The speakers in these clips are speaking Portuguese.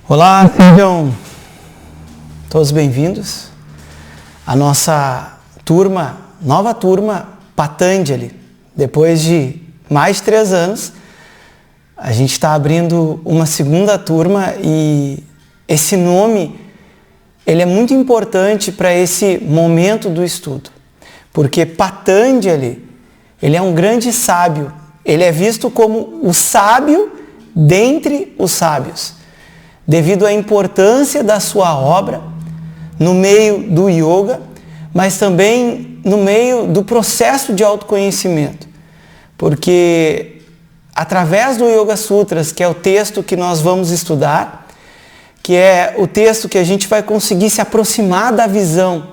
Olá, sejam todos bem-vindos à nossa turma, nova turma Patanjali. Depois de mais de 3 anos, a gente está abrindo uma segunda turma e esse nome ele é muito importante para esse momento do estudo, porque Patanjali ele é um grande sábio, ele é visto como o sábio dentre os sábios, devido à importância da sua obra no meio do yoga, mas também no meio do processo de autoconhecimento. Porque através do Yoga Sutras, que é o texto que nós vamos estudar, que é o texto que a gente vai conseguir se aproximar da visão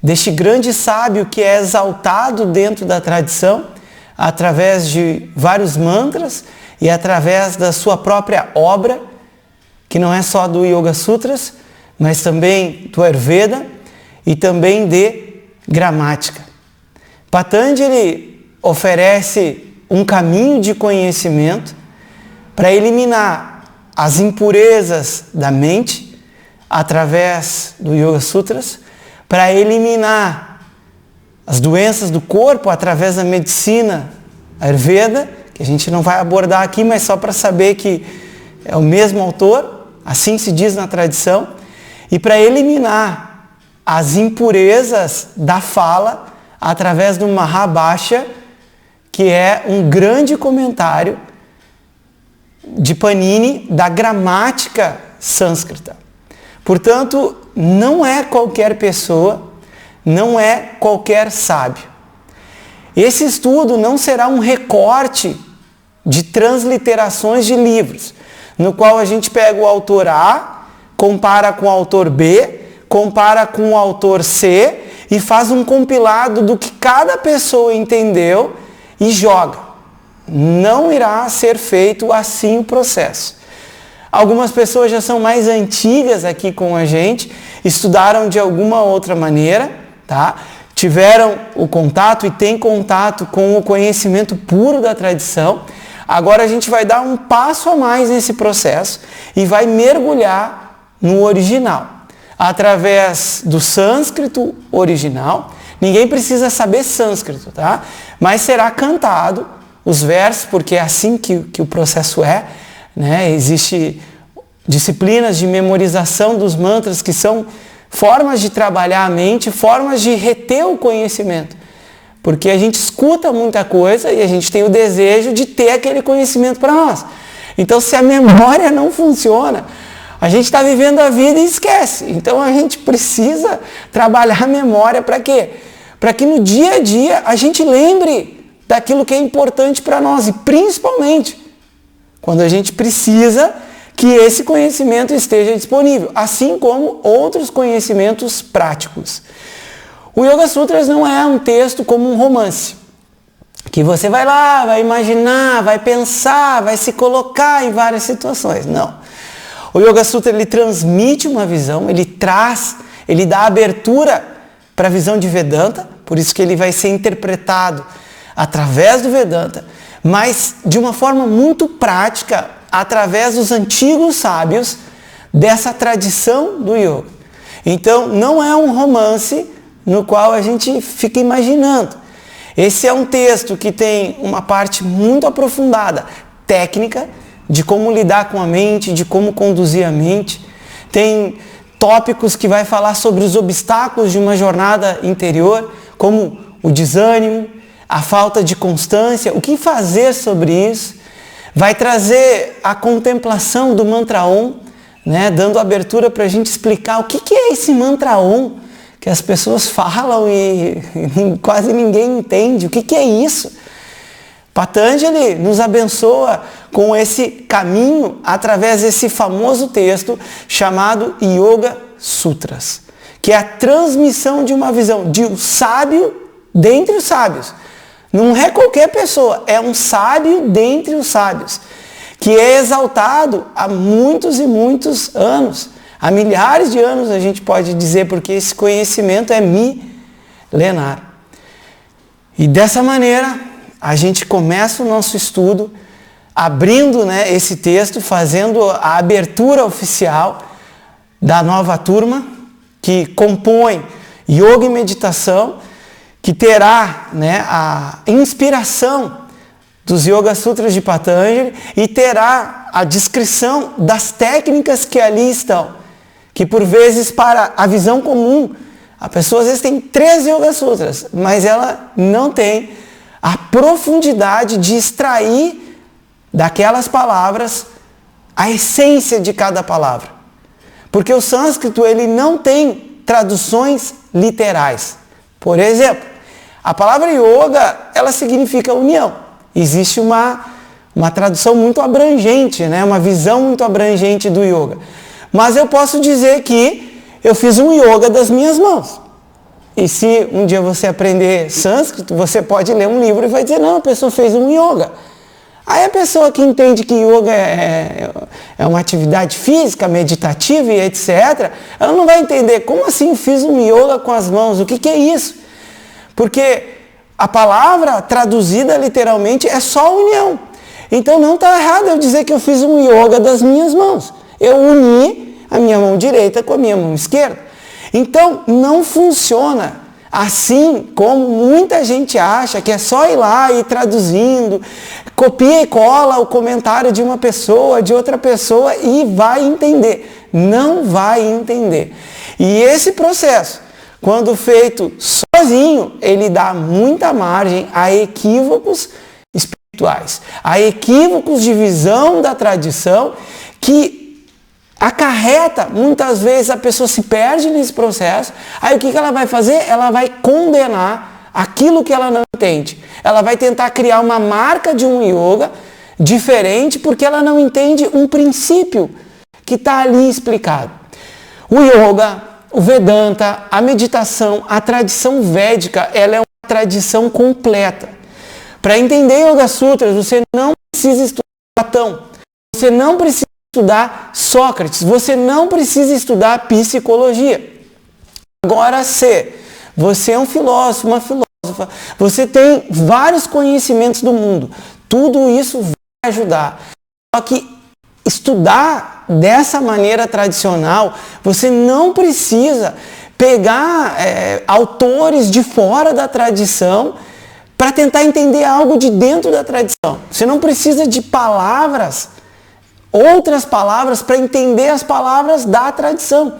deste grande sábio que é exaltado dentro da tradição, através de vários mantras e através da sua própria obra, que não é só do Yoga Sutras, mas também do Ayurveda e também de gramática. Patanjali oferece um caminho de conhecimento para eliminar as impurezas da mente através do Yoga Sutras, para eliminar as doenças do corpo através da medicina Ayurveda, que a gente não vai abordar aqui, mas só para saber que é o mesmo autor, assim se diz na tradição, e para eliminar as impurezas da fala através do Mahabhashya, que é um grande comentário de Panini da gramática sânscrita. Portanto, não é qualquer pessoa, não é qualquer sábio. Esse estudo não será um recorte de transliterações de livros, no qual a gente pega o autor A, compara com o autor B, compara com o autor C e faz um compilado do que cada pessoa entendeu e joga. Não irá ser feito assim o processo. Algumas pessoas já são mais antigas aqui com a gente, estudaram de alguma outra maneira, tá? Tiveram o contato e têm contato com o conhecimento puro da tradição. Agora a gente vai dar um passo a mais nesse processo e vai mergulhar no original, através do sânscrito original. Ninguém precisa saber sânscrito, tá? Mas será cantado os versos, porque é assim que o processo é, né? Existem disciplinas de memorização dos mantras que são formas de trabalhar a mente, formas de reter o conhecimento. Porque a gente escuta muita coisa e a gente tem o desejo de ter aquele conhecimento para nós. Então, se a memória não funciona, a gente está vivendo a vida e esquece. Então, a gente precisa trabalhar a memória para quê? Para que no dia a dia a gente lembre daquilo que é importante para nós. E principalmente, quando a gente precisa que esse conhecimento esteja disponível. Assim como outros conhecimentos práticos. O Yoga Sutras não é um texto como um romance, que você vai lá, vai imaginar, vai pensar, vai se colocar em várias situações. Não. O Yoga Sutra ele transmite uma visão, ele dá abertura para a visão de Vedanta, por isso que ele vai ser interpretado através do Vedanta, mas de uma forma muito prática, através dos antigos sábios dessa tradição do yoga. Então, não é um romance no qual a gente fica imaginando. Esse é um texto que tem uma parte muito aprofundada, técnica, de como lidar com a mente, de como conduzir a mente. Tem tópicos que vai falar sobre os obstáculos de uma jornada interior, como o desânimo, a falta de constância, o que fazer sobre isso. Vai trazer a contemplação do mantra Om, né, dando abertura para a gente explicar o que é esse mantra Om, que as pessoas falam e quase ninguém entende. O que é isso? Patanjali nos abençoa com esse caminho através desse famoso texto chamado Yoga Sutras, que é a transmissão de uma visão de um sábio dentre os sábios. Não é qualquer pessoa, é um sábio dentre os sábios, que é exaltado há muitos e muitos anos. Há milhares de anos a gente pode dizer, porque esse conhecimento é milenar. E dessa maneira, a gente começa o nosso estudo abrindo, né, esse texto, fazendo a abertura oficial da nova turma que compõe Yoga e Meditação, que terá, né, a inspiração dos Yoga Sutras de Patanjali e terá a descrição das técnicas que ali estão, que por vezes para a visão comum, a pessoa às vezes tem 13 Yoga Sutras, mas ela não tem a profundidade de extrair daquelas palavras a essência de cada palavra. Porque o sânscrito ele não tem traduções literais. Por exemplo, a palavra yoga, ela significa união. Existe uma tradução muito abrangente, né? Uma visão muito abrangente do yoga. Mas eu posso dizer que eu fiz um yoga das minhas mãos. E se um dia você aprender sânscrito, você pode ler um livro e vai dizer, não, a pessoa fez um yoga. Aí a pessoa que entende que yoga é uma atividade física, meditativa e etc., ela não vai entender, como assim fiz um yoga com as mãos? O que é isso? Porque a palavra traduzida literalmente é só união. Então não está errado eu dizer que eu fiz um yoga das minhas mãos. Eu uni a minha mão direita com a minha mão esquerda. Então não funciona assim como muita gente acha, que é só ir lá e ir traduzindo, copia e cola o comentário de uma pessoa, de outra pessoa e vai entender. Não vai entender. E esse processo, quando feito sozinho, ele dá muita margem a equívocos espirituais, a equívocos de visão da tradição que acarreta, muitas vezes a pessoa se perde nesse processo. Aí o que ela vai fazer? Ela vai condenar aquilo que ela não entende. Ela vai tentar criar uma marca de um yoga diferente porque ela não entende um princípio que está ali explicado. O yoga, o Vedanta, a meditação, a tradição védica, ela é uma tradição completa. Para entender Yoga Sutras, você não precisa estudar Platão, você não precisa estudar Sócrates, você não precisa estudar psicologia. Agora, se você é um filósofo, uma filósofa, você tem vários conhecimentos do mundo, tudo isso vai ajudar. Só que estudar dessa maneira tradicional, você não precisa pegar autores de fora da tradição para tentar entender algo de dentro da tradição. Você não precisa de palavras, outras palavras, para entender as palavras da tradição.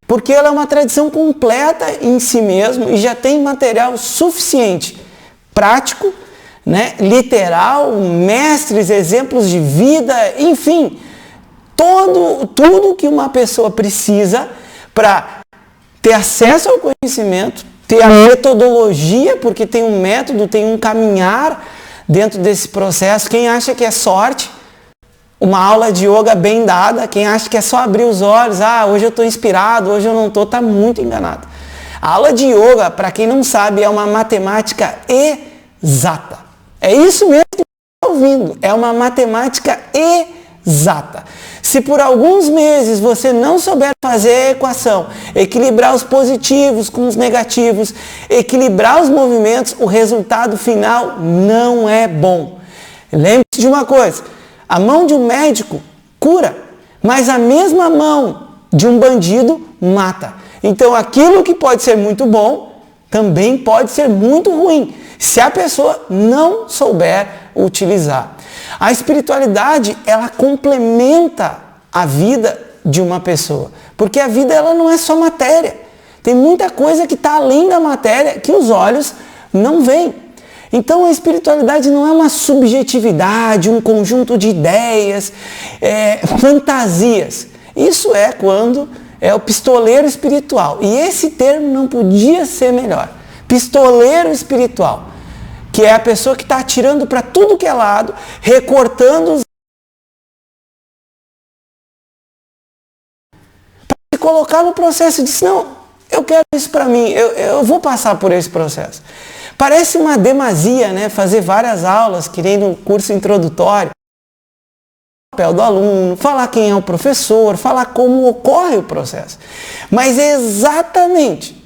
Porque ela é uma tradição completa em si mesmo e já tem material suficiente, prático, né, literal, mestres, exemplos de vida, enfim, tudo que uma pessoa precisa para ter acesso ao conhecimento, ter a metodologia, porque tem um método, tem um caminhar dentro desse processo. Quem acha que é sorte, uma aula de yoga bem dada, quem acha que é só abrir os olhos, hoje eu estou inspirado, hoje eu não estou, está muito enganado. A aula de yoga, para quem não sabe, é uma matemática exata. É isso mesmo que você está ouvindo, é uma matemática exata. Se por alguns meses você não souber fazer a equação, equilibrar os positivos com os negativos, equilibrar os movimentos, o resultado final não é bom. Lembre-se de uma coisa, a mão de um médico cura, mas a mesma mão de um bandido mata. Então aquilo que pode ser muito bom, também pode ser muito ruim, se a pessoa não souber utilizar. A espiritualidade, ela complementa a vida de uma pessoa, porque a vida ela não é só matéria. Tem muita coisa que está além da matéria que os olhos não veem. Então a espiritualidade não é uma subjetividade, um conjunto de ideias, fantasias. Isso é quando é o pistoleiro espiritual. E esse termo não podia ser melhor. Pistoleiro espiritual, que é a pessoa que está atirando para tudo que é lado, recortando os... para se colocar no processo de não, eu quero isso para mim, eu vou passar por esse processo. Parece uma demasia, né? Fazer várias aulas, querendo um curso introdutório, o papel do aluno, falar quem é o professor, falar como ocorre o processo. Mas é exatamente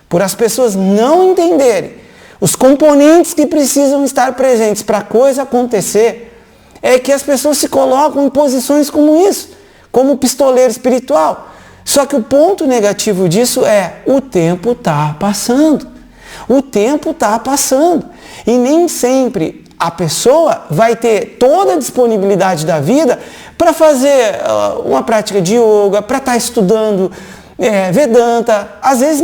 por as pessoas não entenderem os componentes que precisam estar presentes para a coisa acontecer, é que as pessoas se colocam em posições como isso, como pistoleiro espiritual. Só que o ponto negativo disso é, o tempo está passando. O tempo está passando. E nem sempre a pessoa vai ter toda a disponibilidade da vida para fazer uma prática de yoga, para estar estudando Vedanta. Às vezes,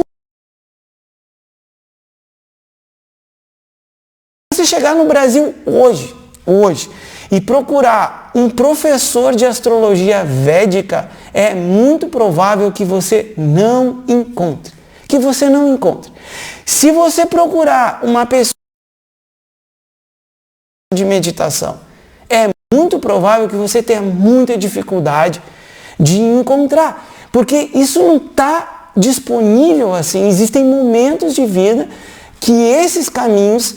você chegar no Brasil hoje, e procurar um professor de astrologia védica, é muito provável que você não encontre. Se você procurar uma pessoa de meditação, é muito provável que você tenha muita dificuldade de encontrar, porque isso não está disponível assim. Existem momentos de vida que esses caminhos,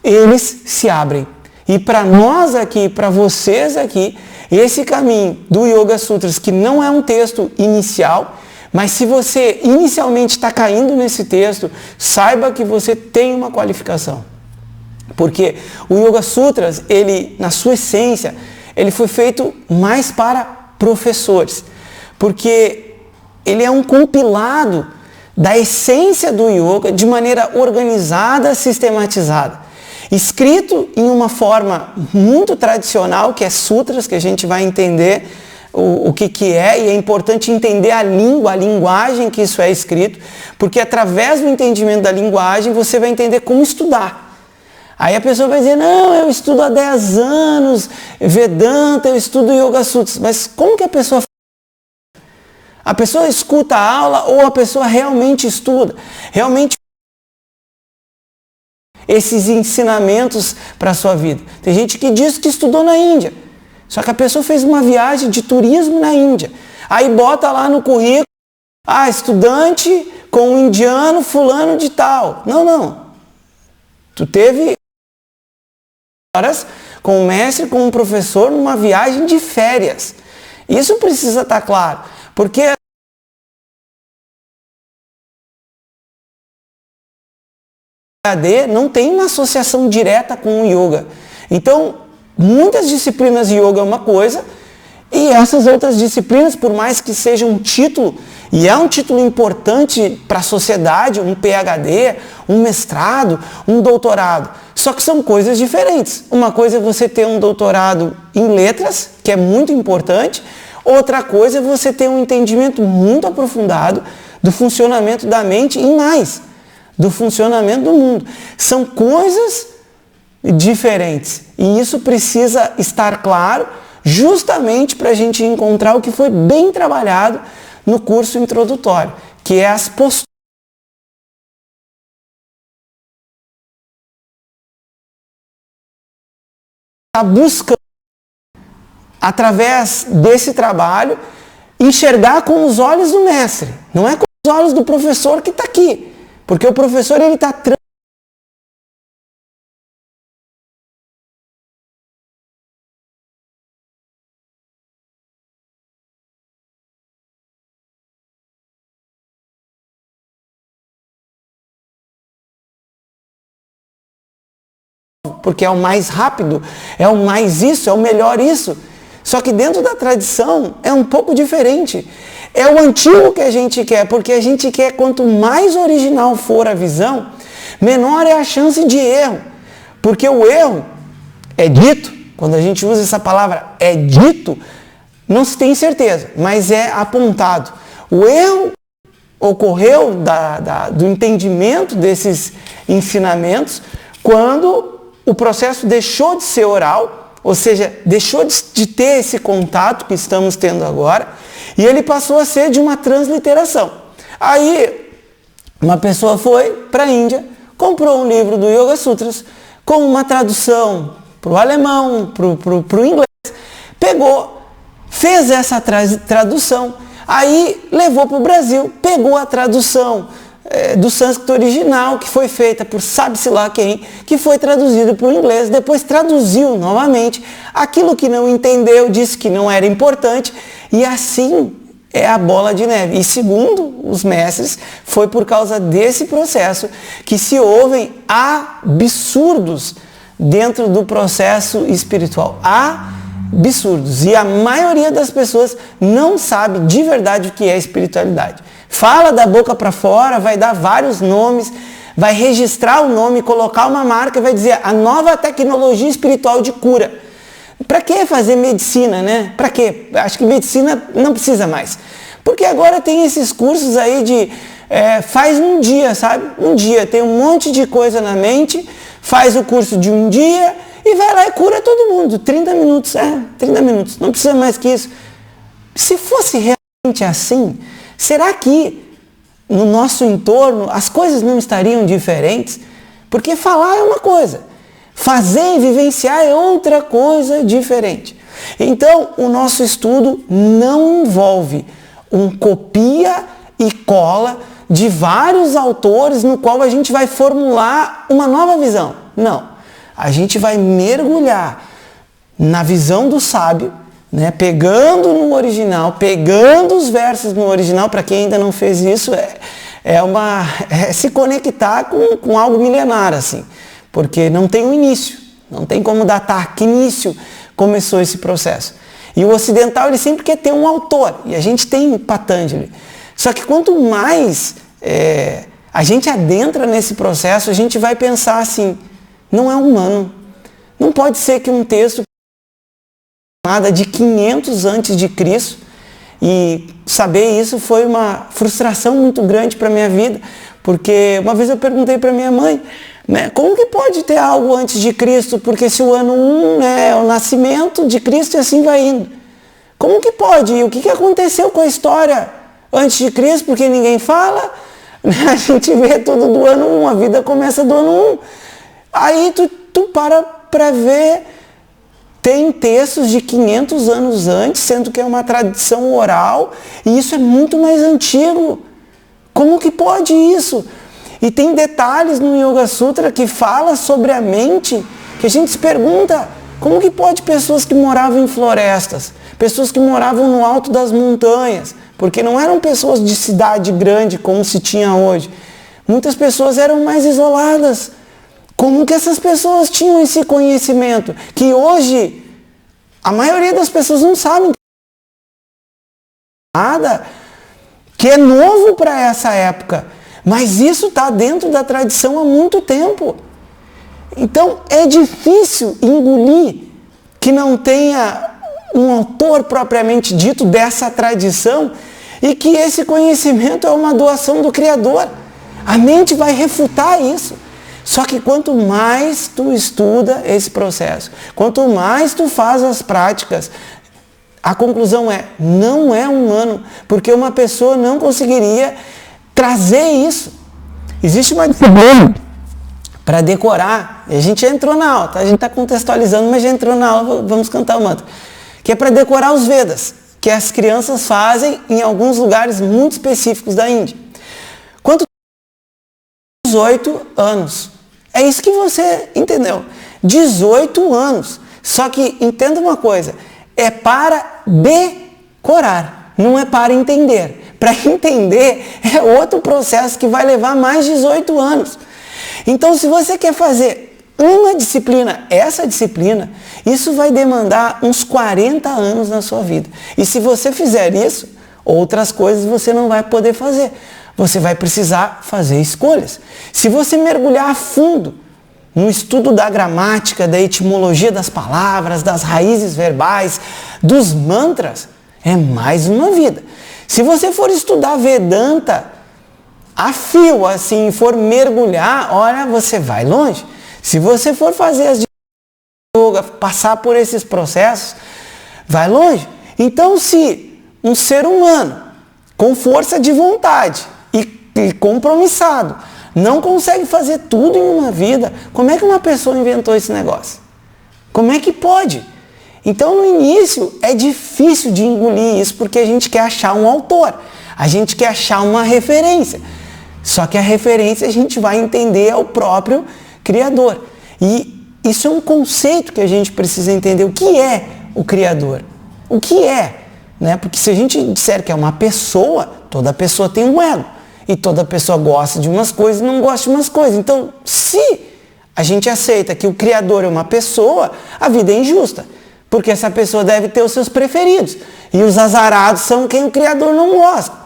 eles se abrem. E para nós aqui, para vocês aqui, esse caminho do Yoga Sutras, que não é um texto inicial, mas se você inicialmente está caindo nesse texto, saiba que você tem uma qualificação. Porque o Yoga Sutras, ele, na sua essência, ele foi feito mais para professores. Porque ele é um compilado da essência do yoga de maneira organizada, sistematizada. Escrito em uma forma muito tradicional, que é sutras, que a gente vai entender o que é, e é importante entender a língua, a linguagem que isso é escrito, porque através do entendimento da linguagem você vai entender como estudar. Aí a pessoa vai dizer, não, eu estudo há 10 anos, Vedanta, eu estudo Yoga Sutras, mas como que a pessoa faz? A pessoa escuta a aula ou a pessoa realmente estuda? Realmente esses ensinamentos para a sua vida. Tem gente que diz que estudou na Índia, só que a pessoa fez uma viagem de turismo na Índia. Aí bota lá no currículo, estudante com um indiano fulano de tal. Não. Tu teve horas com um mestre, com um professor, numa viagem de férias. Isso precisa estar claro, porque PhD não tem uma associação direta com o yoga. Então, muitas disciplinas de yoga é uma coisa, e essas outras disciplinas, por mais que seja um título, e é um título importante para a sociedade, um PhD, um mestrado, um doutorado, só que são coisas diferentes. Uma coisa é você ter um doutorado em letras, que é muito importante, outra coisa é você ter um entendimento muito aprofundado do funcionamento da mente e mais, do funcionamento do mundo. São coisas diferentes. E isso precisa estar claro justamente para a gente encontrar o que foi bem trabalhado no curso introdutório, que é as posturas. Está buscando, através desse trabalho, enxergar com os olhos do mestre. Não é com os olhos do professor que está aqui. Porque o professor ele está porque é o mais rápido, é o mais isso, é o melhor isso. Só que dentro da tradição é um pouco diferente. É o antigo que a gente quer, porque a gente quer quanto mais original for a visão, menor é a chance de erro. Porque o erro é dito, quando a gente usa essa palavra é dito, não se tem certeza, mas é apontado. O erro ocorreu do entendimento desses ensinamentos quando o processo deixou de ser oral, ou seja, deixou de ter esse contato que estamos tendo agora, e ele passou a ser de uma transliteração. Aí, uma pessoa foi para a Índia, comprou um livro do Yoga Sutras, com uma tradução para o alemão, para o inglês, pegou, fez essa tradução, aí levou para o Brasil, pegou a tradução do sânscrito original, que foi feita por sabe-se lá quem, que foi traduzido para o inglês, depois traduziu novamente, aquilo que não entendeu, disse que não era importante, e assim é a bola de neve. E segundo os mestres, foi por causa desse processo que se ouvem absurdos dentro do processo espiritual. absurdos. E a maioria das pessoas não sabe de verdade o que é espiritualidade. Fala da boca para fora, vai dar vários nomes, vai registrar o nome, colocar uma marca e vai dizer a nova tecnologia espiritual de cura. Para que fazer medicina, né? Para quê? Acho que medicina não precisa mais. Porque agora tem esses cursos aí de faz um dia, sabe? Um dia, tem um monte de coisa na mente, faz o curso de um dia e vai lá e cura todo mundo. 30 minutos, 30 minutos, não precisa mais que isso. Se fosse realmente assim, será que no nosso entorno as coisas não estariam diferentes? Porque falar é uma coisa, fazer e vivenciar é outra coisa diferente. Então, o nosso estudo não envolve um copia e cola de vários autores no qual a gente vai formular uma nova visão. Não. A gente vai mergulhar na visão do sábio, né? Pegando no original, pegando os versos no original. Para quem ainda não fez isso, é se conectar com algo milenar, assim, porque não tem um início, não tem como datar que início começou esse processo. E o ocidental, ele sempre quer ter um autor, e a gente tem Patanjali. Só que quanto mais a gente adentra nesse processo, a gente vai pensar assim, não é humano. Não pode ser que um texto de 500 antes de Cristo, e saber isso foi uma frustração muito grande para a minha vida, porque uma vez eu perguntei para minha mãe, né, como que pode ter algo antes de Cristo, porque se o ano 1 é o nascimento de Cristo e assim vai indo. Como que pode? E o que aconteceu com a história antes de Cristo, porque ninguém fala? A gente vê tudo do ano 1, a vida começa do ano 1. Aí tu para ver, tem textos de 500 anos antes, sendo que é uma tradição oral, e isso é muito mais antigo. Como que pode isso? E tem detalhes no Yoga Sutra que fala sobre a mente, que a gente se pergunta, como que pode pessoas que moravam em florestas, pessoas que moravam no alto das montanhas, porque não eram pessoas de cidade grande como se tinha hoje. Muitas pessoas eram mais isoladas. Como que essas pessoas tinham esse conhecimento? Que hoje a maioria das pessoas não sabem nada, que é novo para essa época. Mas isso está dentro da tradição há muito tempo. Então é difícil engolir que não tenha um autor propriamente dito dessa tradição e que esse conhecimento é uma doação do Criador. A mente vai refutar isso. Só que quanto mais tu estuda esse processo, quanto mais tu faz as práticas, a conclusão não é humano, porque uma pessoa não conseguiria trazer isso. Existe uma disciplina para decorar, e a gente já entrou na aula, tá? A gente está contextualizando, mas já entrou na aula, vamos cantar o mantra, que é para decorar os Vedas, que as crianças fazem em alguns lugares muito específicos da Índia. Quanto 18 anos. É isso que você entendeu. 18 anos. Só que entenda uma coisa, é para decorar, não é para entender. Para entender é outro processo que vai levar mais 18 anos. Então, se você quer fazer uma disciplina, essa disciplina, isso vai demandar uns 40 anos na sua vida. E se você fizer isso, outras coisas você não vai poder fazer. Você vai precisar fazer escolhas. Se você mergulhar a fundo no estudo da gramática, da etimologia das palavras, das raízes verbais, dos mantras, é mais uma vida. Se você for estudar Vedanta a fio, assim, for mergulhar, olha, você vai longe. Se você for fazer as yoga, passar por esses processos, vai longe. Então, se um ser humano com força de vontade e compromissado não consegue fazer tudo em uma vida, como é que uma pessoa inventou esse negócio? Como é que pode? Então, no início, é difícil de engolir isso, porque a gente quer achar um autor, a gente quer achar uma referência. Só que a referência a gente vai entender é o próprio Criador. E isso é um conceito que a gente precisa entender. O que é o Criador? O que é? Né? Porque se a gente disser que é uma pessoa, toda pessoa tem um ego. E toda pessoa gosta de umas coisas e não gosta de umas coisas. Então, se a gente aceita que o Criador é uma pessoa, a vida é injusta. Porque essa pessoa deve ter os seus preferidos. E os azarados são quem o Criador não gosta.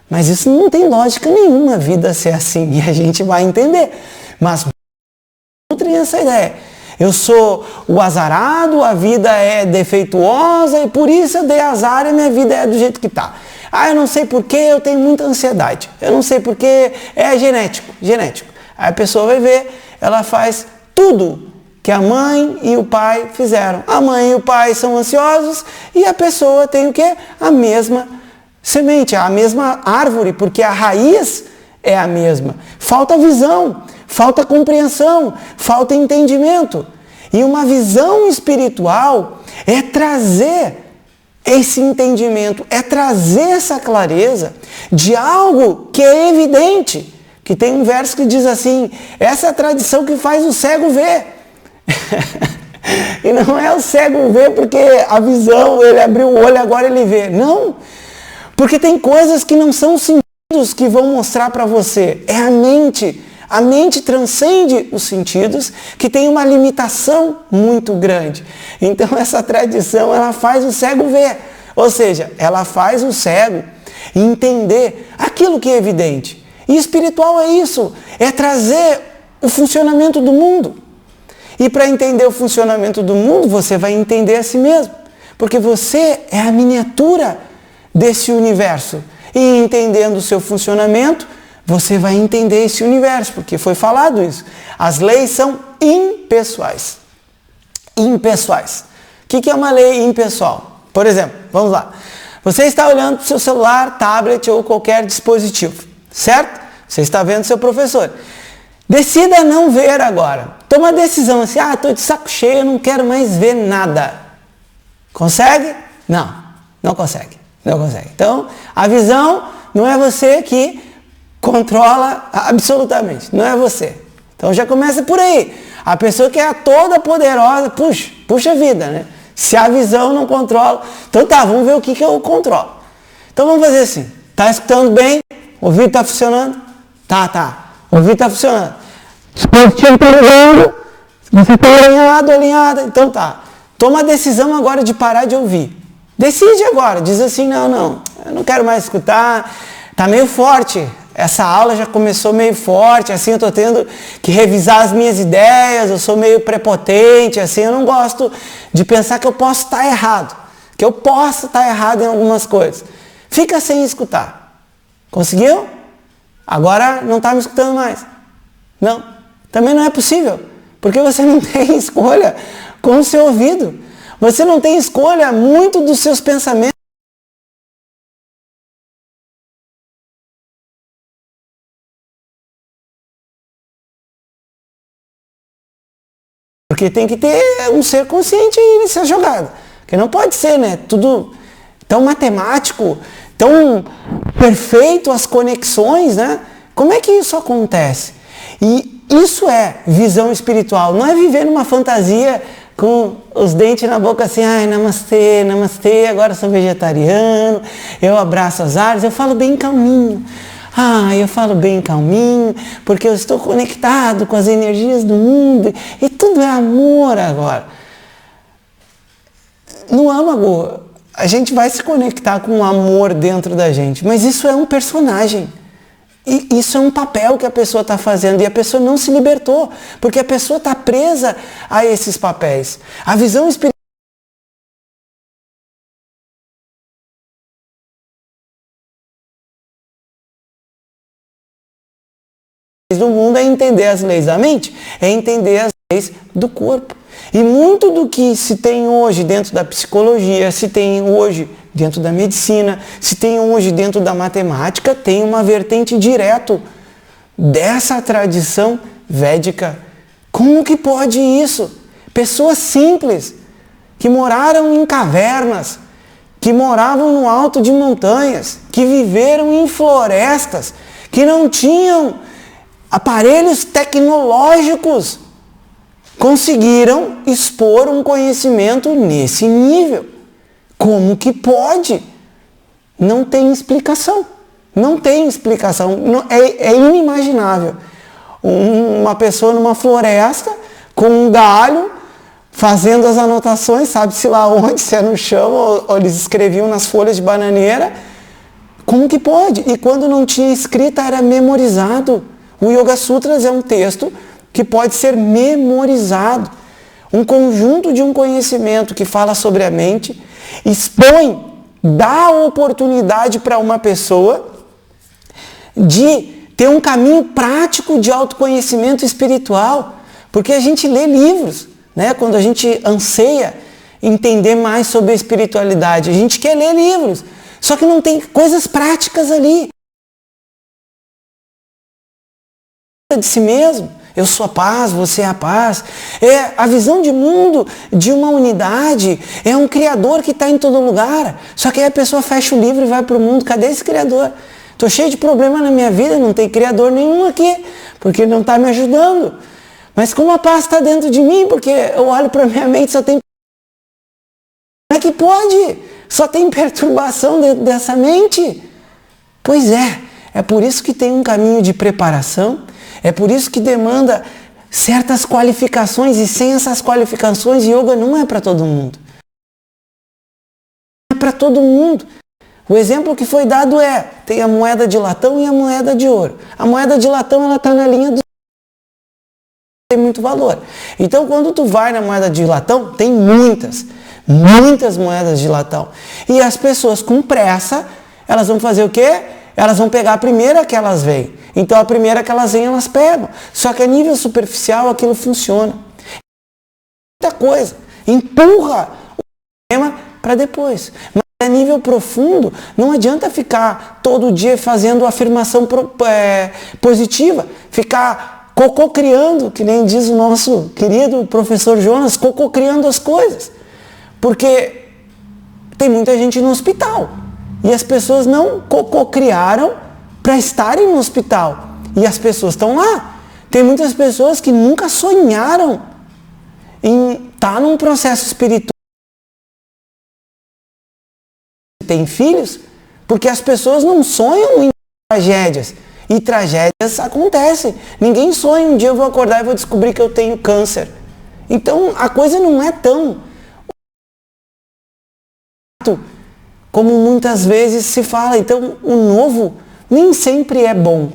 Mas isso não tem lógica nenhuma a vida ser assim. E a gente vai entender. Mas nutrem essa ideia. Eu sou o azarado, a vida é defeituosa e por isso eu dei azar e minha vida é do jeito que está. Ah, eu não sei porque eu tenho muita ansiedade. Eu não sei porque é genético. Aí a pessoa vai ver, ela faz tudo que a mãe e o pai fizeram. A mãe e o pai são ansiosos e a pessoa tem o quê? A mesma semente, a mesma árvore, porque a raiz é a mesma. Falta visão, falta compreensão, falta entendimento. E uma visão espiritual é trazer esse entendimento, é trazer essa clareza de algo que é evidente. Que tem um verso que diz assim, essa é a tradição que faz o cego ver. E não é o cego ver porque a visão, ele abriu o olho, agora ele vê. Não, porque tem coisas que não são os sentidos que vão mostrar para você. É a mente. A mente transcende os sentidos, que tem uma limitação muito grande. Então essa tradição, ela faz o cego ver. Ou seja, ela faz o cego entender aquilo que é evidente. E espiritual é isso, é trazer o funcionamento do mundo. E para entender o funcionamento do mundo, você vai entender a si mesmo. Porque você é a miniatura desse universo. E entendendo o seu funcionamento, você vai entender esse universo, porque foi falado isso. As leis são impessoais. Impessoais. O que é uma lei impessoal? Por exemplo, vamos lá. Você está olhando para o seu celular, tablet ou qualquer dispositivo, certo? Você está vendo seu professor. Decida não ver agora. Toma a decisão assim, estou de saco cheio, eu não quero mais ver nada. Consegue? Não consegue. Então, a visão não é você que controla absolutamente, não é você. Então já começa por aí. A pessoa que é toda poderosa, puxa vida, né? Se a visão não controla, então tá, vamos ver o que eu controlo. Então vamos fazer assim, tá escutando bem? O ouvido tá funcionando? Tá. O ouvido tá funcionando. O dispositivo tá ligando, você tá alinhada, então tá. Toma a decisão agora de parar de ouvir. Decide agora, diz assim, não, eu não quero mais escutar, tá meio forte. Essa aula já começou meio forte, assim, eu estou tendo que revisar as minhas ideias, eu sou meio prepotente, assim, eu não gosto de pensar que eu posso estar errado, em algumas coisas. Fica sem escutar. Conseguiu? Agora não está me escutando mais. Não, também não é possível, porque você não tem escolha com o seu ouvido. Você não tem escolha muito dos seus pensamentos. Porque tem que ter um ser consciente aí nessa jogada. Porque não pode ser, né? Tudo tão matemático, tão perfeito as conexões, né? Como é que isso acontece? E isso é visão espiritual. Não é viver numa fantasia com os dentes na boca assim, namastê, agora eu sou vegetariano, eu abraço as árvores, eu falo bem calminho. Porque eu estou conectado com as energias do mundo e tudo é amor agora. No âmago, a gente vai se conectar com o amor dentro da gente, mas isso é um personagem. E isso é um papel que a pessoa está fazendo e a pessoa não se libertou, porque a pessoa está presa a esses papéis. A visão espiritual do mundo é entender as leis da mente, é entender as leis do corpo. E muito do que se tem hoje dentro da psicologia, se tem hoje dentro da medicina, se tem hoje dentro da matemática, tem uma vertente direto dessa tradição védica. Como que pode isso? Pessoas simples, que moraram em cavernas, que moravam no alto de montanhas, que viveram em florestas, que não tinham aparelhos tecnológicos, conseguiram expor um conhecimento nesse nível. Como que pode? Não tem explicação. É inimaginável. Uma pessoa numa floresta, com um galho, fazendo as anotações, sabe-se lá onde, se é no chão, ou eles escreviam nas folhas de bananeira. Como que pode? E quando não tinha escrita, era memorizado. O Yoga Sutras é um texto que pode ser memorizado. Um conjunto de um conhecimento que fala sobre a mente, expõe, dá oportunidade para uma pessoa de ter um caminho prático de autoconhecimento espiritual. Porque a gente lê livros, né? Quando a gente anseia entender mais sobre a espiritualidade, a gente quer ler livros. Só que não tem coisas práticas ali. De si mesmo, eu sou a paz, você é a paz. É a visão de mundo de uma unidade, é um Criador que está em todo lugar. Só que aí a pessoa fecha o livro e vai para o mundo. Cadê esse Criador? Estou cheio de problema na minha vida, não tem Criador nenhum aqui, porque não está me ajudando. Mas como a paz está dentro de mim, porque eu olho para a minha mente, só tem... Como é que pode? Só tem perturbação dentro dessa mente? Pois é por isso que tem um caminho de preparação, é por isso que demanda certas qualificações, e sem essas qualificações, yoga não é para todo mundo. Não é para todo mundo. O exemplo que foi dado tem a moeda de latão e a moeda de ouro. A moeda de latão, ela está na linha do... tem muito valor. Então, quando tu vai na moeda de latão, tem muitas moedas de latão. E as pessoas com pressa, elas vão fazer o quê? Elas vão pegar a primeira que elas veem. Então, a primeira que elas veem, elas pegam. Só que a nível superficial, aquilo funciona. Muita coisa. Empurra o problema para depois. Mas a nível profundo, não adianta ficar todo dia fazendo afirmação positiva. Ficar cococriando, que nem diz o nosso querido professor Jonas, cococriando as coisas. Porque tem muita gente no hospital e as pessoas não cocriaram para estarem no hospital. E as pessoas estão lá. Tem muitas pessoas que nunca sonharam em estar num processo espiritual. Tem filhos, porque as pessoas não sonham em tragédias. E tragédias acontecem. Ninguém sonha, um dia eu vou acordar e vou descobrir que eu tenho câncer. Então a coisa não é tão... como muitas vezes se fala. Então o novo nem sempre é bom.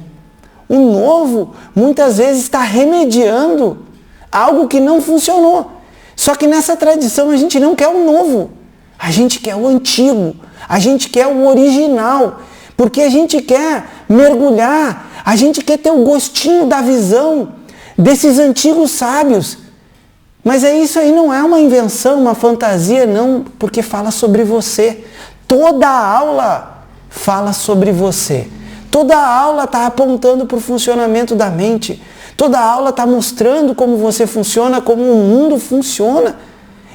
O novo muitas vezes está remediando algo que não funcionou. Só que nessa tradição a gente não quer o novo. A gente quer o antigo. A gente quer o original. Porque a gente quer mergulhar. A gente quer ter o gostinho da visão desses antigos sábios. Mas isso aí não é uma invenção, uma fantasia, não, porque fala sobre você. Toda a aula fala sobre você. Toda a aula está apontando para o funcionamento da mente. Toda a aula está mostrando como você funciona, como o mundo funciona.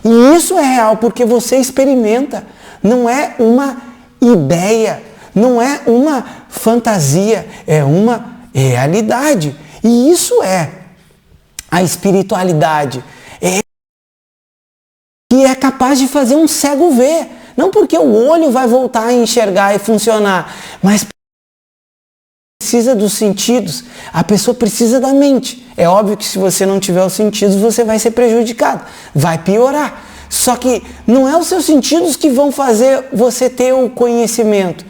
E isso é real, porque você experimenta. Não é uma ideia, não é uma fantasia, é uma realidade. E isso é a espiritualidade. Que é capaz de fazer um cego ver. Não porque o olho vai voltar a enxergar e funcionar, mas precisa dos sentidos. A pessoa precisa da mente. É óbvio que se você não tiver os sentidos, você vai ser prejudicado. Vai piorar. Só que não é os seus sentidos que vão fazer você ter o conhecimento.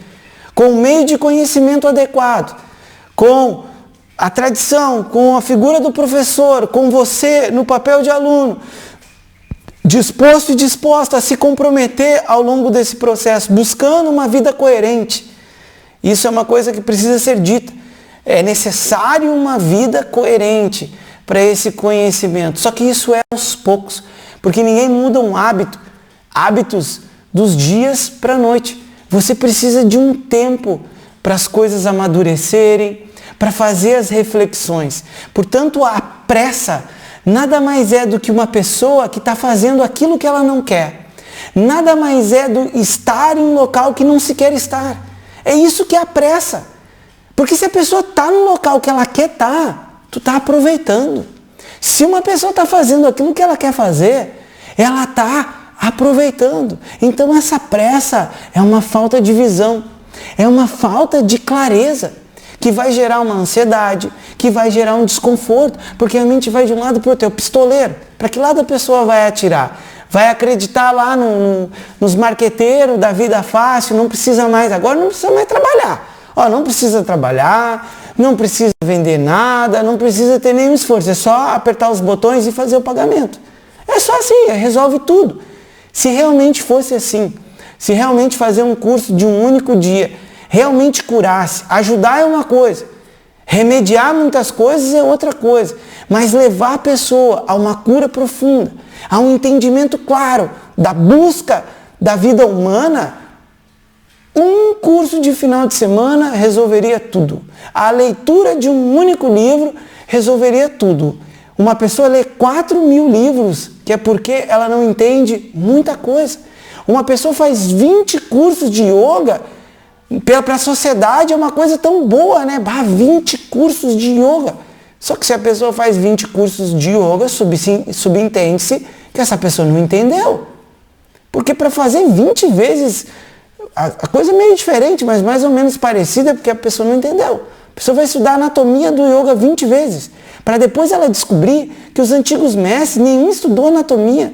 Com o meio de conhecimento adequado, com a tradição, com a figura do professor, com você no papel de aluno, disposto e disposta a se comprometer ao longo desse processo, buscando uma vida coerente. Isso é uma coisa que precisa ser dita. É necessário uma vida coerente para esse conhecimento. Só que isso é aos poucos, porque ninguém muda um hábitos dos dias para a noite. Você precisa de um tempo para as coisas amadurecerem, para fazer as reflexões. Portanto, a pressa nada mais é do que uma pessoa que está fazendo aquilo que ela não quer. Nada mais é do estar em um local que não se quer estar. É isso que é a pressa. Porque se a pessoa está no local que ela quer estar, tu está aproveitando. Se uma pessoa está fazendo aquilo que ela quer fazer, ela está aproveitando. Então essa pressa é uma falta de visão. É uma falta de clareza. que vai gerar uma ansiedade, que vai gerar um desconforto, porque a mente vai de um lado para o outro, é o pistoleiro. Para que lado a pessoa vai atirar? Vai acreditar lá nos marqueteiros da vida fácil, não precisa mais, agora não precisa mais trabalhar. Ó, não precisa trabalhar, não precisa vender nada, não precisa ter nenhum esforço, é só apertar os botões e fazer o pagamento. É só assim, resolve tudo. Se realmente fosse assim, se realmente fazer um curso de um único dia realmente curasse, ajudar é uma coisa, remediar muitas coisas é outra coisa, mas levar a pessoa a uma cura profunda, a um entendimento claro da busca da vida humana, um curso de final de semana resolveria tudo. A leitura de um único livro resolveria tudo. Uma pessoa lê 4.000 livros, que é porque ela não entende muita coisa. Uma pessoa faz 20 cursos de yoga, para a sociedade é uma coisa tão boa, né? 20 cursos de yoga. Só que se a pessoa faz 20 cursos de yoga, subentende-se que essa pessoa não entendeu. Porque para fazer 20 vezes, a coisa é meio diferente, mas mais ou menos parecida, porque a pessoa não entendeu. A pessoa vai estudar a anatomia do yoga 20 vezes, para depois ela descobrir que os antigos mestres, nenhum estudou anatomia.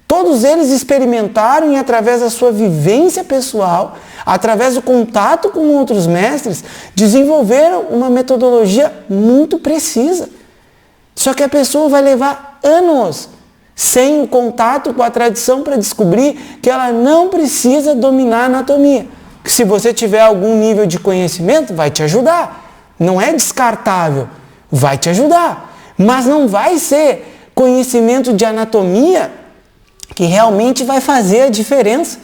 Todos eles experimentaram e através da sua vivência pessoal, através do contato com outros mestres, desenvolveram uma metodologia muito precisa. Só que a pessoa vai levar anos sem o contato com a tradição para descobrir que ela não precisa dominar a anatomia. Que se você tiver algum nível de conhecimento, vai te ajudar. Não é descartável, vai te ajudar. Mas não vai ser conhecimento de anatomia que realmente vai fazer a diferença.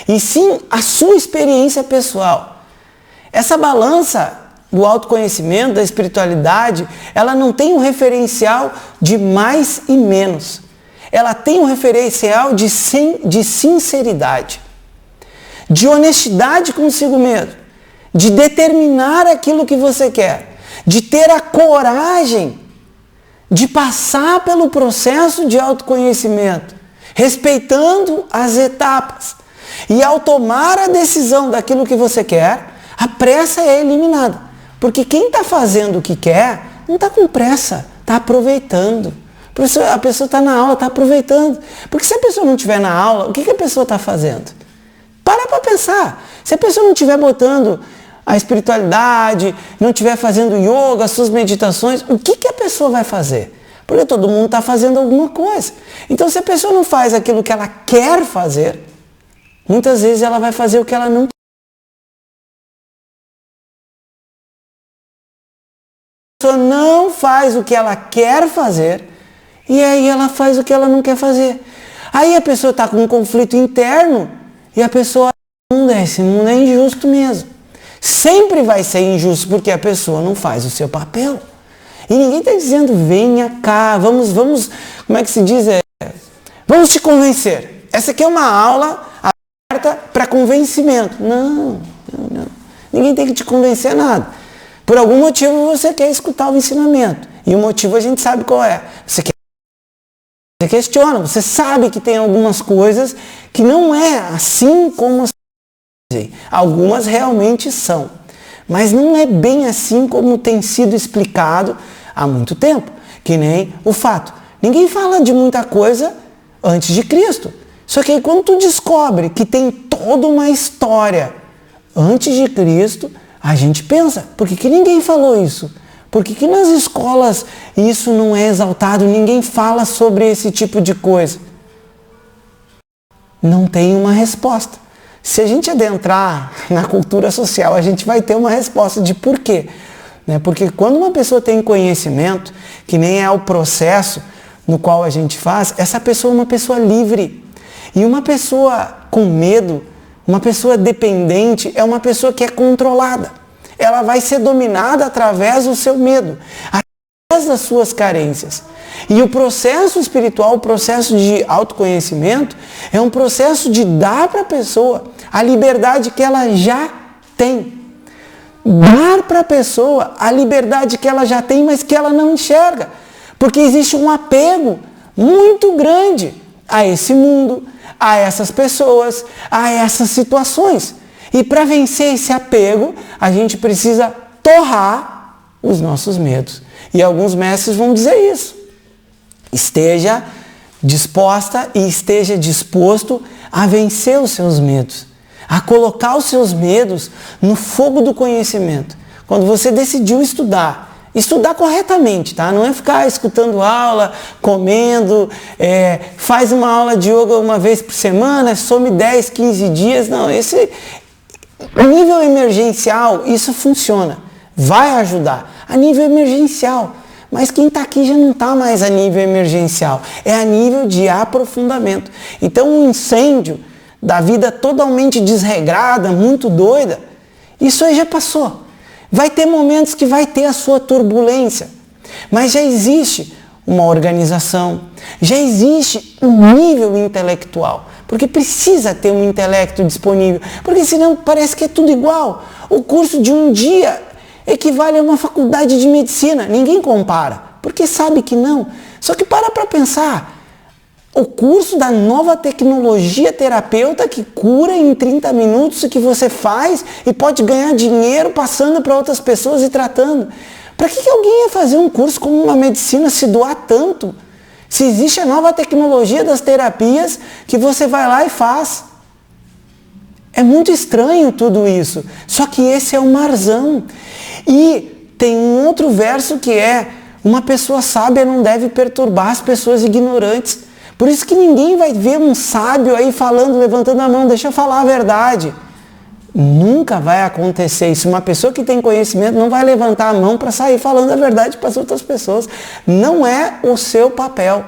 E sim a sua experiência pessoal. Essa balança do autoconhecimento, da espiritualidade, ela não tem um referencial de mais e menos. Ela tem um referencial de sinceridade, de honestidade consigo mesmo, de determinar aquilo que você quer, de ter a coragem de passar pelo processo de autoconhecimento, respeitando as etapas. E ao tomar a decisão daquilo que você quer, a pressa é eliminada. Porque quem está fazendo o que quer, não está com pressa, está aproveitando. A pessoa está na aula, está aproveitando. Porque se a pessoa não estiver na aula, o que a pessoa está fazendo? Para pensar. Se a pessoa não estiver botando a espiritualidade, não estiver fazendo yoga, as suas meditações, o que a pessoa vai fazer? Porque todo mundo está fazendo alguma coisa. Então, se a pessoa não faz aquilo que ela quer fazer, muitas vezes ela vai fazer o que ela não quer. A pessoa não faz o que ela quer fazer, e aí ela faz o que ela não quer fazer. Aí a pessoa está com um conflito interno, e a pessoa, esse mundo é injusto mesmo. Sempre vai ser injusto, porque a pessoa não faz o seu papel. E ninguém está dizendo, venha cá, vamos, como é que se diz? Vamos te convencer. Essa aqui é uma aula aberta para convencimento. Não. Ninguém tem que te convencer a nada. Por algum motivo você quer escutar o ensinamento. E o motivo a gente sabe qual é. Você questiona, você sabe que tem algumas coisas que não é assim como as dizem. Algumas realmente são. Mas não é bem assim como tem sido explicado há muito tempo, que nem o fato. Ninguém fala de muita coisa antes de Cristo. Só que aí quando tu descobre que tem toda uma história antes de Cristo, a gente pensa, por que ninguém falou isso? Por que nas escolas isso não é exaltado? Ninguém fala sobre esse tipo de coisa. Não tem uma resposta. Se a gente adentrar na cultura social, a gente vai ter uma resposta de por quê. Porque quando uma pessoa tem conhecimento, que nem é o processo no qual a gente faz, essa pessoa é uma pessoa livre. E uma pessoa com medo, uma pessoa dependente, é uma pessoa que é controlada. Ela vai ser dominada através do seu medo, através das suas carências. E o processo espiritual, o processo de autoconhecimento, é um processo de dar para a pessoa a liberdade que ela já tem. Dar para a pessoa a liberdade que ela já tem, mas que ela não enxerga. Porque existe um apego muito grande a esse mundo, a essas pessoas, a essas situações. E para vencer esse apego, a gente precisa torrar os nossos medos. E alguns mestres vão dizer isso. Esteja disposta e esteja disposto a vencer os seus medos, a colocar os seus medos no fogo do conhecimento. Quando você decidiu estudar corretamente, tá? Não é ficar escutando aula, comendo, faz uma aula de yoga uma vez por semana, some 10, 15 dias. Não, esse nível emergencial, isso funciona, vai ajudar. A nível emergencial. Mas quem está aqui já não está mais a nível emergencial, é a nível de aprofundamento. Então um incêndio da vida totalmente desregrada, muito doida, isso aí já passou. Vai ter momentos que vai ter a sua turbulência, mas já existe uma organização, já existe um nível intelectual, porque precisa ter um intelecto disponível, porque senão parece que é tudo igual. O curso de um dia equivale a uma faculdade de medicina, ninguém compara, porque sabe que não. Só que para pensar, o curso da nova tecnologia terapeuta que cura em 30 minutos, que você faz e pode ganhar dinheiro passando para outras pessoas e tratando. Para que alguém ia fazer um curso como uma medicina se doar tanto? Se existe a nova tecnologia das terapias que você vai lá e faz. É muito estranho tudo isso. Só que esse é o marzão. E tem um outro verso que é: uma pessoa sábia não deve perturbar as pessoas ignorantes. Por isso que ninguém vai ver um sábio aí falando, levantando a mão, deixa eu falar a verdade. Nunca vai acontecer isso. Uma pessoa que tem conhecimento não vai levantar a mão para sair falando a verdade para as outras pessoas. Não é o seu papel.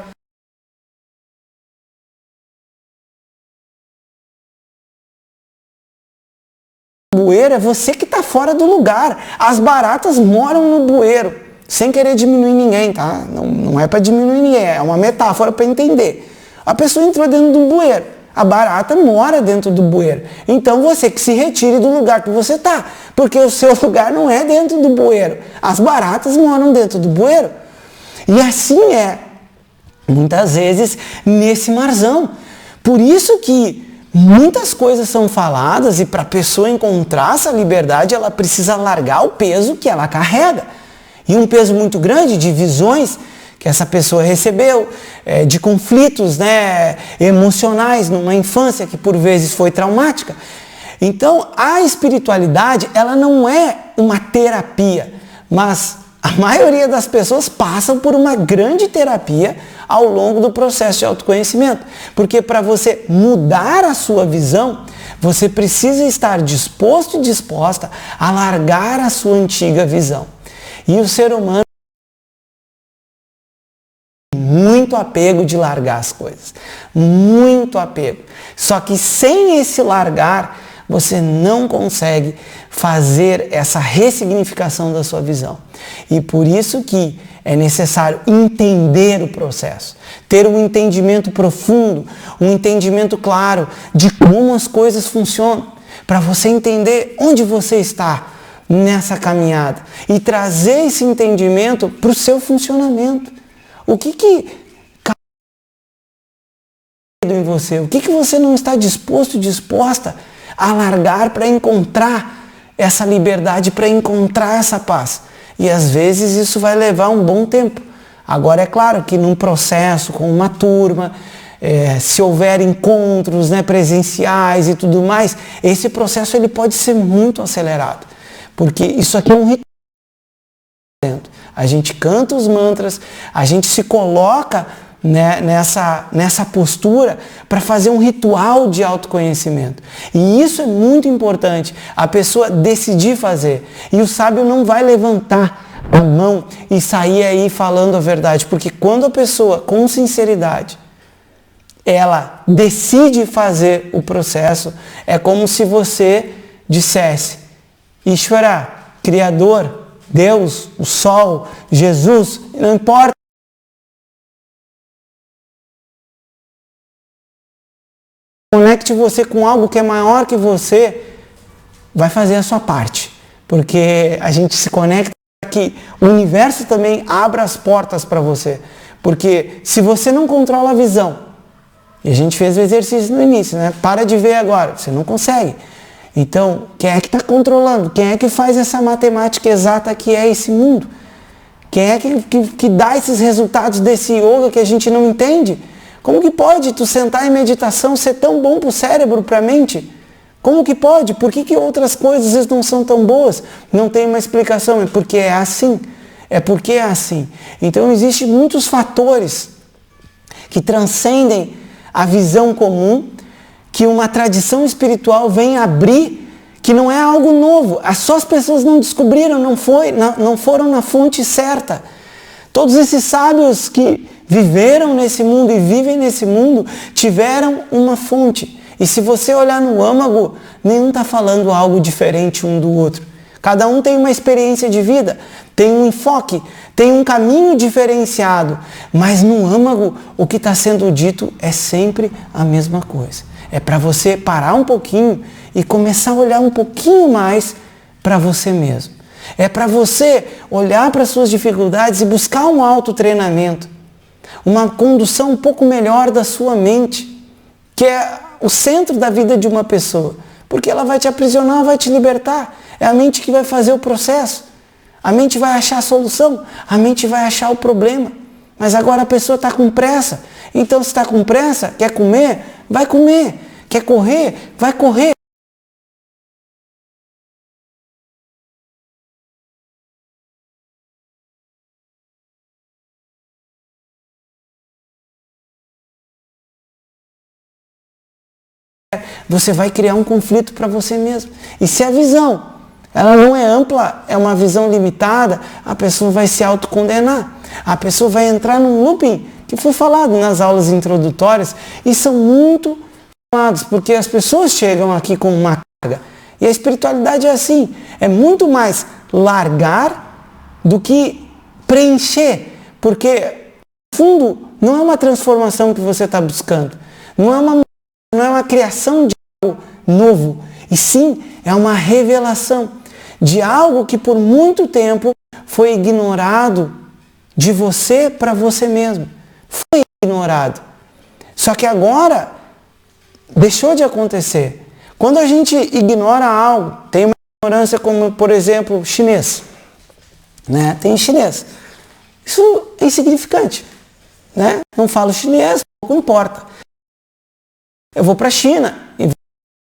O bueiro é você que está fora do lugar. As baratas moram no bueiro. Sem querer diminuir ninguém, tá? Não é para diminuir ninguém, é uma metáfora para entender. A pessoa entrou dentro do bueiro, a barata mora dentro do bueiro. Então você que se retire do lugar que você está, porque o seu lugar não é dentro do bueiro. As baratas moram dentro do bueiro. E assim é, muitas vezes, nesse marzão. Por isso que muitas coisas são faladas e para a pessoa encontrar essa liberdade, ela precisa largar o peso que ela carrega. E um peso muito grande de visões que essa pessoa recebeu, de conflitos, né, emocionais numa infância que por vezes foi traumática. Então a espiritualidade, ela não é uma terapia, mas a maioria das pessoas passam por uma grande terapia ao longo do processo de autoconhecimento. Porque para você mudar a sua visão, você precisa estar disposto e disposta a largar a sua antiga visão. E o ser humano tem muito apego de largar as coisas. Muito apego. Só que sem esse largar, você não consegue fazer essa ressignificação da sua visão. E por isso que é necessário entender o processo, ter um entendimento profundo, um entendimento claro de como as coisas funcionam, para você entender onde você está nessa caminhada e trazer esse entendimento para o seu funcionamento. O que em você? O que você não está disposto, disposta a largar para encontrar essa liberdade, para encontrar essa paz? E às vezes isso vai levar um bom tempo. Agora é claro que num processo com uma turma, se houver encontros, né, presenciais e tudo mais, esse processo ele pode ser muito acelerado. Porque isso aqui é um ritual. A gente canta os mantras, a gente se coloca, né, nessa postura para fazer um ritual de autoconhecimento. E isso é muito importante, a pessoa decidir fazer. E o sábio não vai levantar a mão e sair aí falando a verdade, porque quando a pessoa, com sinceridade, ela decide fazer o processo, é como se você dissesse: Ishvara, Criador, Deus, o Sol, Jesus, não importa. Conecte você com algo que é maior que você, vai fazer a sua parte. Porque a gente se conecta para que o universo também abra as portas para você. Porque se você não controla a visão, e a gente fez o exercício no início, né? Para de ver agora, você não consegue. Então, quem é que está controlando? Quem é que faz essa matemática exata que é esse mundo? Quem é que dá esses resultados desse yoga que a gente não entende? Como que pode tu sentar em meditação ser tão bom para o cérebro, para a mente? Como que pode? Por que outras coisas às vezes não são tão boas? Não tem uma explicação, é porque é assim. É porque é assim. Então existem muitos fatores que transcendem a visão comum, que uma tradição espiritual vem abrir, que não é algo novo. Só as pessoas não descobriram, não foram na fonte certa. Todos esses sábios que viveram nesse mundo e vivem nesse mundo tiveram uma fonte. E se você olhar no âmago, nenhum está falando algo diferente um do outro. Cada um tem uma experiência de vida, tem um enfoque, tem um caminho diferenciado. Mas no âmago, o que está sendo dito é sempre a mesma coisa. É para você parar um pouquinho e começar a olhar um pouquinho mais para você mesmo. É para você olhar para as suas dificuldades e buscar um autotreinamento, uma condução um pouco melhor da sua mente, que é o centro da vida de uma pessoa. Porque ela vai te aprisionar, vai te libertar. É a mente que vai fazer o processo. A mente vai achar a solução, a mente vai achar o problema. Mas agora a pessoa está com pressa. Então se está com pressa, quer comer, vai comer. Quer correr, vai correr. Você vai criar um conflito para você mesmo. E se a visão ela não é ampla, é uma visão limitada, a pessoa vai se autocondenar. A pessoa vai entrar num looping que foi falado nas aulas introdutórias e são muito falados, porque as pessoas chegam aqui com uma carga. E a espiritualidade é assim, é muito mais largar do que preencher, porque no fundo não é uma transformação que você está buscando, não é uma criação de algo novo, e sim é uma revelação de algo que por muito tempo foi ignorado de você para você mesmo. Foi ignorado. Só que agora deixou de acontecer. Quando a gente ignora algo, tem uma ignorância como, por exemplo, chinês. Né? Tem chinês. Isso é insignificante. Né? Não falo chinês, pouco importa. Eu vou para a China e vou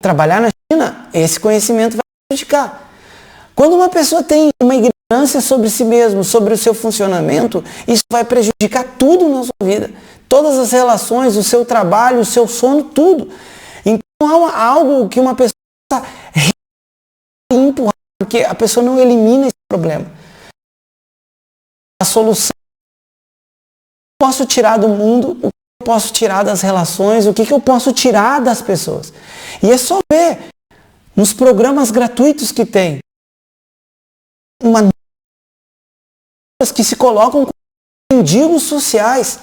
trabalhar na China, esse conhecimento vai prejudicar. Quando uma pessoa tem uma ignorância sobre si mesmo, sobre o seu funcionamento, isso vai prejudicar tudo na sua vida. Todas as relações, o seu trabalho, o seu sono, tudo. Então há algo que uma pessoa está empurrando, porque a pessoa não elimina esse problema. A solução que eu posso tirar do mundo, o que eu posso tirar das relações, o que eu posso tirar das pessoas. E é só ver nos programas gratuitos que tem. Que se colocam como mendigos sociais,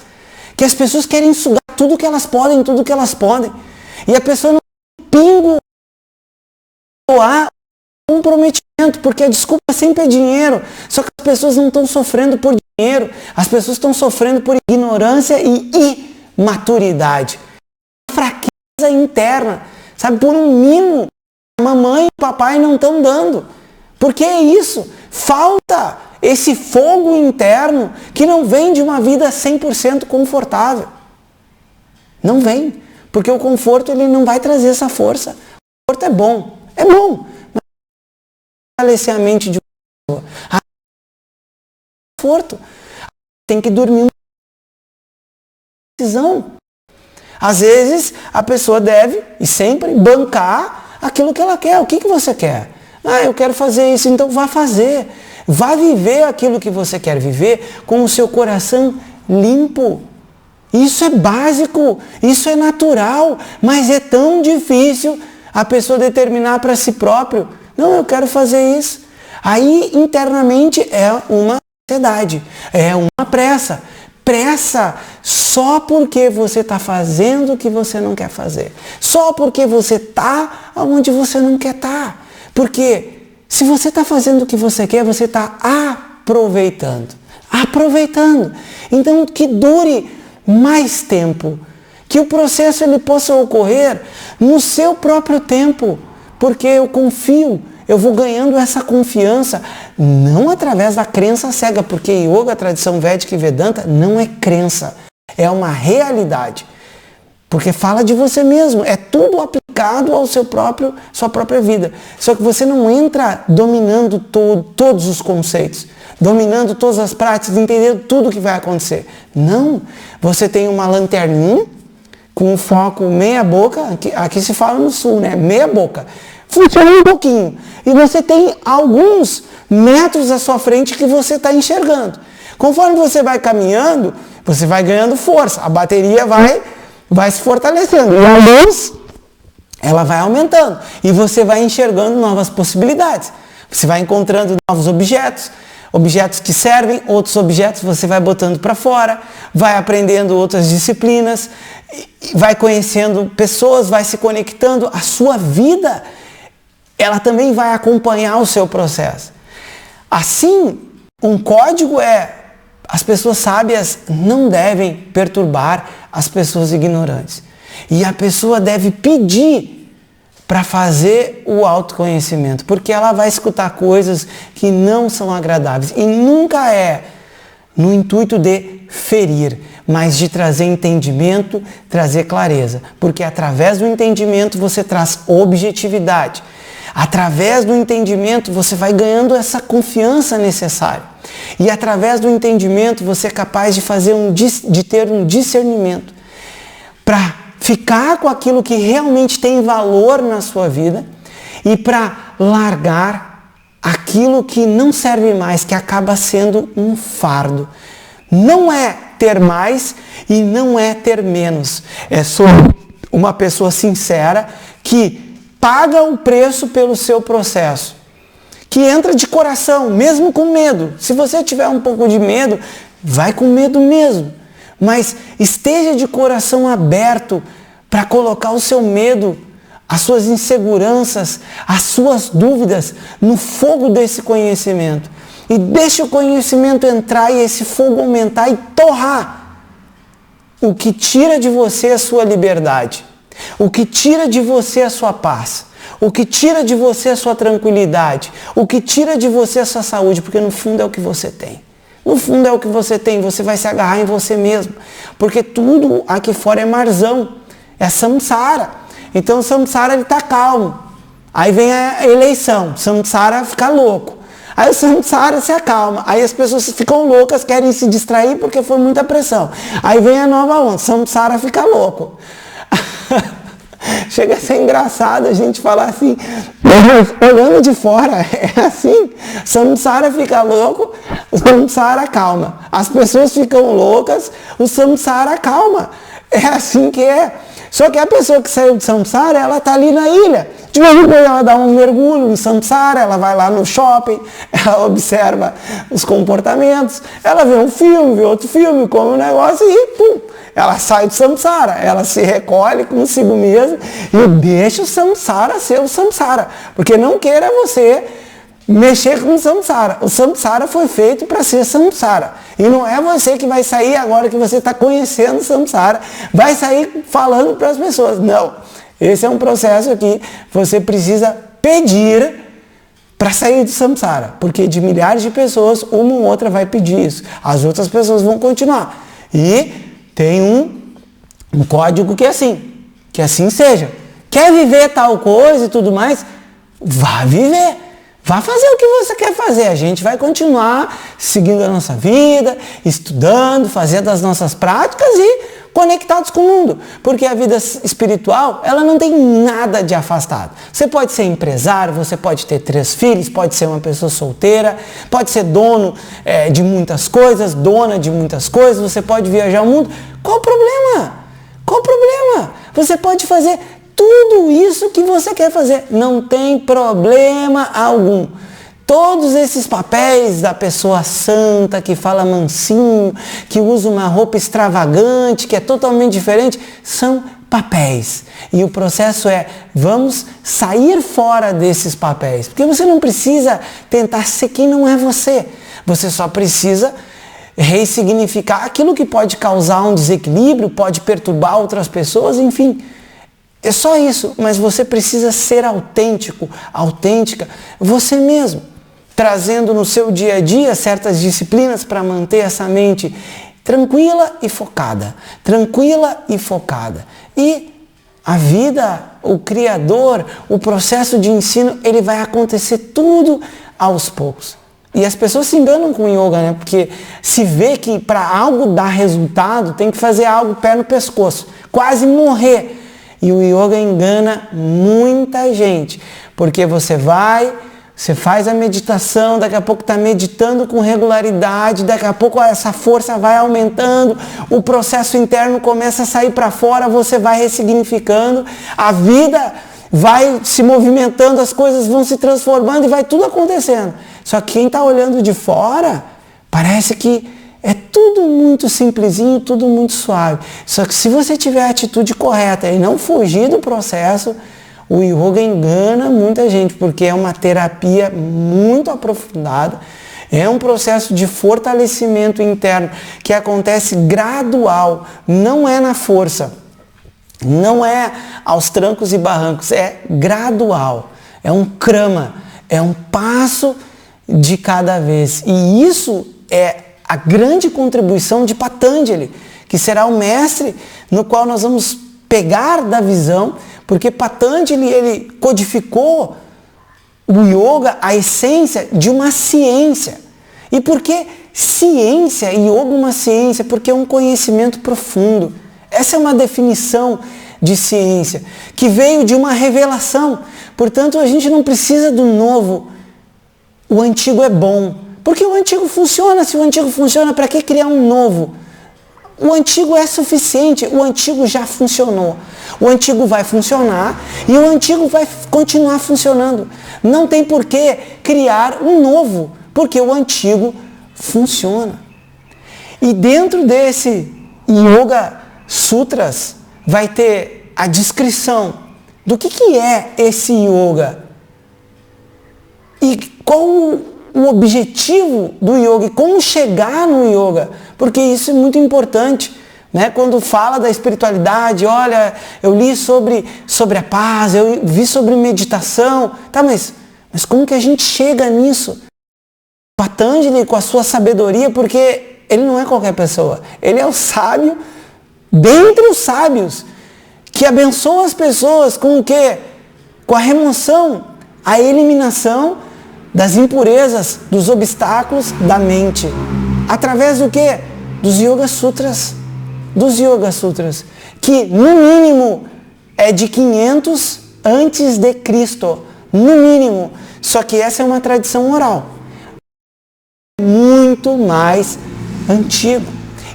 que as pessoas querem sugar tudo que elas podem, e a pessoa não tem pingo doar comprometimento, porque a desculpa sempre é dinheiro, só que as pessoas não estão sofrendo por dinheiro, as pessoas estão sofrendo por ignorância e imaturidade, fraqueza interna, sabe, por um mimo, a mamãe e o papai não estão dando. Por que é isso? Falta esse fogo interno que não vem de uma vida 100% confortável. Não vem. Porque o conforto ele não vai trazer essa força. O conforto é bom, mas fortalecer a mente de uma pessoa. Conforto. Tem que dormir uma decisão. Às vezes a pessoa deve e sempre bancar aquilo que ela quer. O que você quer? Eu quero fazer isso, então vá fazer. Vá viver aquilo que você quer viver com o seu coração limpo. Isso é básico, isso é natural, mas é tão difícil a pessoa determinar para si próprio. Não, eu quero fazer isso. Aí internamente é uma ansiedade, é uma pressa. Pressa só porque você está fazendo o que você não quer fazer. Só porque você está onde você não quer estar. Porque se você está fazendo o que você quer, você está aproveitando. Então que dure mais tempo. Que o processo ele possa ocorrer no seu próprio tempo. porque eu confio, eu vou ganhando essa confiança, não através da crença cega, porque yoga, tradição védica e Vedanta, não é crença, é uma realidade. Porque fala de você mesmo, é tudo aplicado ao sua própria vida. Só que você não entra dominando todos os conceitos, dominando todas as práticas, entendendo tudo o que vai acontecer. Não, você tem uma lanterninha com foco meia boca, aqui se fala no sul, né? Meia boca. Funciona um pouquinho. E você tem alguns metros à sua frente que você está enxergando. Conforme você vai caminhando, você vai ganhando força, a bateria vai se fortalecendo. E a luz, ela vai aumentando. E você vai enxergando novas possibilidades. Você vai encontrando novos objetos, objetos que servem, outros objetos você vai botando para fora, vai aprendendo outras disciplinas, vai conhecendo pessoas, vai se conectando. A sua vida, ela também vai acompanhar o seu processo. Assim, um código é: as pessoas sábias não devem perturbar as pessoas ignorantes. E a pessoa deve pedir para fazer o autoconhecimento, porque ela vai escutar coisas que não são agradáveis. E nunca é no intuito de ferir, mas de trazer entendimento, trazer clareza. Porque através do entendimento você traz objetividade. Através do entendimento você vai ganhando essa confiança necessária. E através do entendimento você é capaz de ter um discernimento para ficar com aquilo que realmente tem valor na sua vida e para largar aquilo que não serve mais, que acaba sendo um fardo. Não é ter mais e não é ter menos. É só uma pessoa sincera que paga o preço pelo seu processo, que entra de coração, mesmo com medo. Se você tiver um pouco de medo, vai com medo mesmo, mas esteja de coração aberto para colocar o seu medo, as suas inseguranças, as suas dúvidas no fogo desse conhecimento. E deixe o conhecimento entrar e esse fogo aumentar e torrar o que tira de você a sua liberdade. O que tira de você a sua paz, o que tira de você a sua tranquilidade, o que tira de você a sua saúde, porque no fundo é o que você tem. No fundo é o que você tem, você vai se agarrar em você mesmo, porque tudo aqui fora é marzão, é samsara. Então o samsara ele está calmo, aí vem a eleição, o samsara fica louco. Aí o samsara se acalma, aí as pessoas ficam loucas, querem se distrair porque foi muita pressão. Aí vem a nova onda, samsara fica louco. Chega a ser engraçado a gente falar assim, olhando de fora, é assim, samsara fica louco, o samsara calma. As pessoas ficam loucas, o samsara calma. É assim que é. Só que a pessoa que saiu de samsara, ela está ali na ilha. De vez em quando ela dá um mergulho no samsara, ela vai lá no shopping, ela observa os comportamentos, ela vê um filme, vê outro filme, come um negócio e pum, ela sai do samsara, ela se recolhe consigo mesma e deixa o samsara ser o samsara. Porque não queira você mexer com o samsara. O samsara foi feito para ser samsara. E não é você que vai sair agora que você está conhecendo o samsara, vai sair falando para as pessoas. Não. Esse é um processo que você precisa pedir para sair do samsara. Porque de milhares de pessoas, uma ou outra vai pedir isso. As outras pessoas vão continuar. E tem um código que assim seja. Quer viver tal coisa e tudo mais? Vá viver. Vá fazer o que você quer fazer. A gente vai continuar seguindo a nossa vida, estudando, fazendo as nossas práticas e conectados com o mundo. Porque a vida espiritual, ela não tem nada de afastado. Você pode ser empresário, você pode ter 3 filhos, pode ser uma pessoa solteira, pode ser dono de muitas coisas, dona de muitas coisas, você pode viajar o mundo. Qual o problema? Qual o problema? Você pode fazer tudo isso que você quer fazer, não tem problema algum. Todos esses papéis da pessoa santa, que fala mansinho, que usa uma roupa extravagante, que é totalmente diferente, são papéis. E o processo é, vamos sair fora desses papéis. Porque você não precisa tentar ser quem não é você. Você só precisa ressignificar aquilo que pode causar um desequilíbrio, pode perturbar outras pessoas, enfim. É só isso, mas você precisa ser autêntico, autêntica, você mesmo, trazendo no seu dia a dia certas disciplinas para manter essa mente tranquila e focada, tranquila e focada. E a vida, o Criador, o processo de ensino, ele vai acontecer tudo aos poucos. E as pessoas se enganam com o yoga, né? Porque se vê que para algo dar resultado, tem que fazer algo pé no pescoço, quase morrer. E o yoga engana muita gente, porque você faz a meditação, daqui a pouco está meditando com regularidade, daqui a pouco essa força vai aumentando, o processo interno começa a sair para fora, você vai ressignificando, a vida vai se movimentando, as coisas vão se transformando e vai tudo acontecendo. Só que quem está olhando de fora, parece que é tudo muito simplesinho, tudo muito suave. Só que se você tiver a atitude correta e não fugir do processo, o yoga engana muita gente, porque é uma terapia muito aprofundada, é um processo de fortalecimento interno que acontece gradual, não é na força, não é aos trancos e barrancos, é gradual, é um krama, é um passo de cada vez. E isso é a grande contribuição de Patanjali, que será o mestre no qual nós vamos pegar da visão, porque Patanjali ele codificou o yoga, a essência de uma ciência. E por que ciência, yoga uma ciência? Porque é um conhecimento profundo. Essa é uma definição de ciência, que veio de uma revelação. Portanto, a gente não precisa do novo. O antigo é bom. Porque o antigo funciona. Se o antigo funciona, para que criar um novo? O antigo é suficiente, o antigo já funcionou. O antigo vai funcionar e o antigo vai continuar funcionando. Não tem por que criar um novo, porque o antigo funciona. E dentro desse Yoga Sutras vai ter a descrição do que é esse yoga e qual o objetivo do yoga e como chegar no yoga, porque isso é muito importante, né? Quando fala da espiritualidade, olha, eu li sobre a paz, eu vi sobre meditação, tá, mas como que a gente chega nisso? Patanjali com a sua sabedoria, porque ele não é qualquer pessoa, ele é o sábio dentre os sábios, que abençoa as pessoas com o quê? Com a remoção, a eliminação das impurezas, dos obstáculos da mente. Através do quê? Dos Yoga Sutras. Dos Yoga Sutras. Que, no mínimo, é de 500 antes de Cristo. No mínimo. Só que essa é uma tradição oral. Muito mais antigo.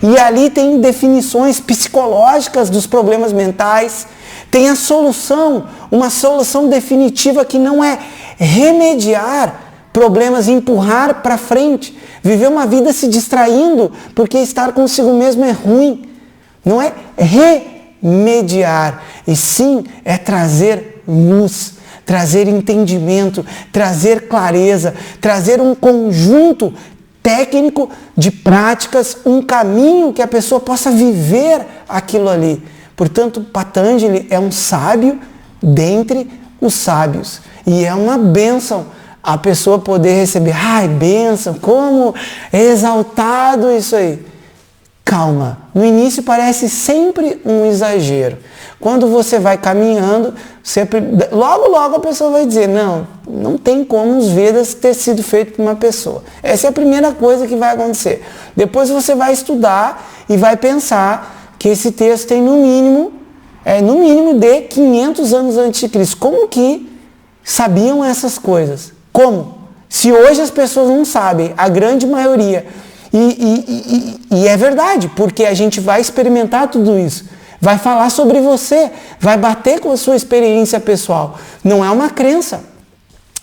E ali tem definições psicológicas dos problemas mentais. Tem a solução, uma solução definitiva que não é remediar problemas e empurrar para frente, viver uma vida se distraindo, porque estar consigo mesmo é ruim. Não é remediar, e sim é trazer luz, trazer entendimento, trazer clareza, trazer um conjunto técnico de práticas, um caminho que a pessoa possa viver aquilo ali. Portanto, Patanjali é um sábio dentre os sábios, e é uma bênção a pessoa poder receber, ai, bênção, como é exaltado isso aí. Calma, no início parece sempre um exagero. Quando você vai caminhando, logo a pessoa vai dizer, não tem como os Vedas ter sido feito por uma pessoa. Essa é a primeira coisa que vai acontecer. Depois você vai estudar e vai pensar que esse texto tem no mínimo de 500 anos antes de Cristo. Como que sabiam essas coisas? Como? Se hoje as pessoas não sabem, a grande maioria, e é verdade, porque a gente vai experimentar tudo isso, vai falar sobre você, vai bater com a sua experiência pessoal. Não é uma crença,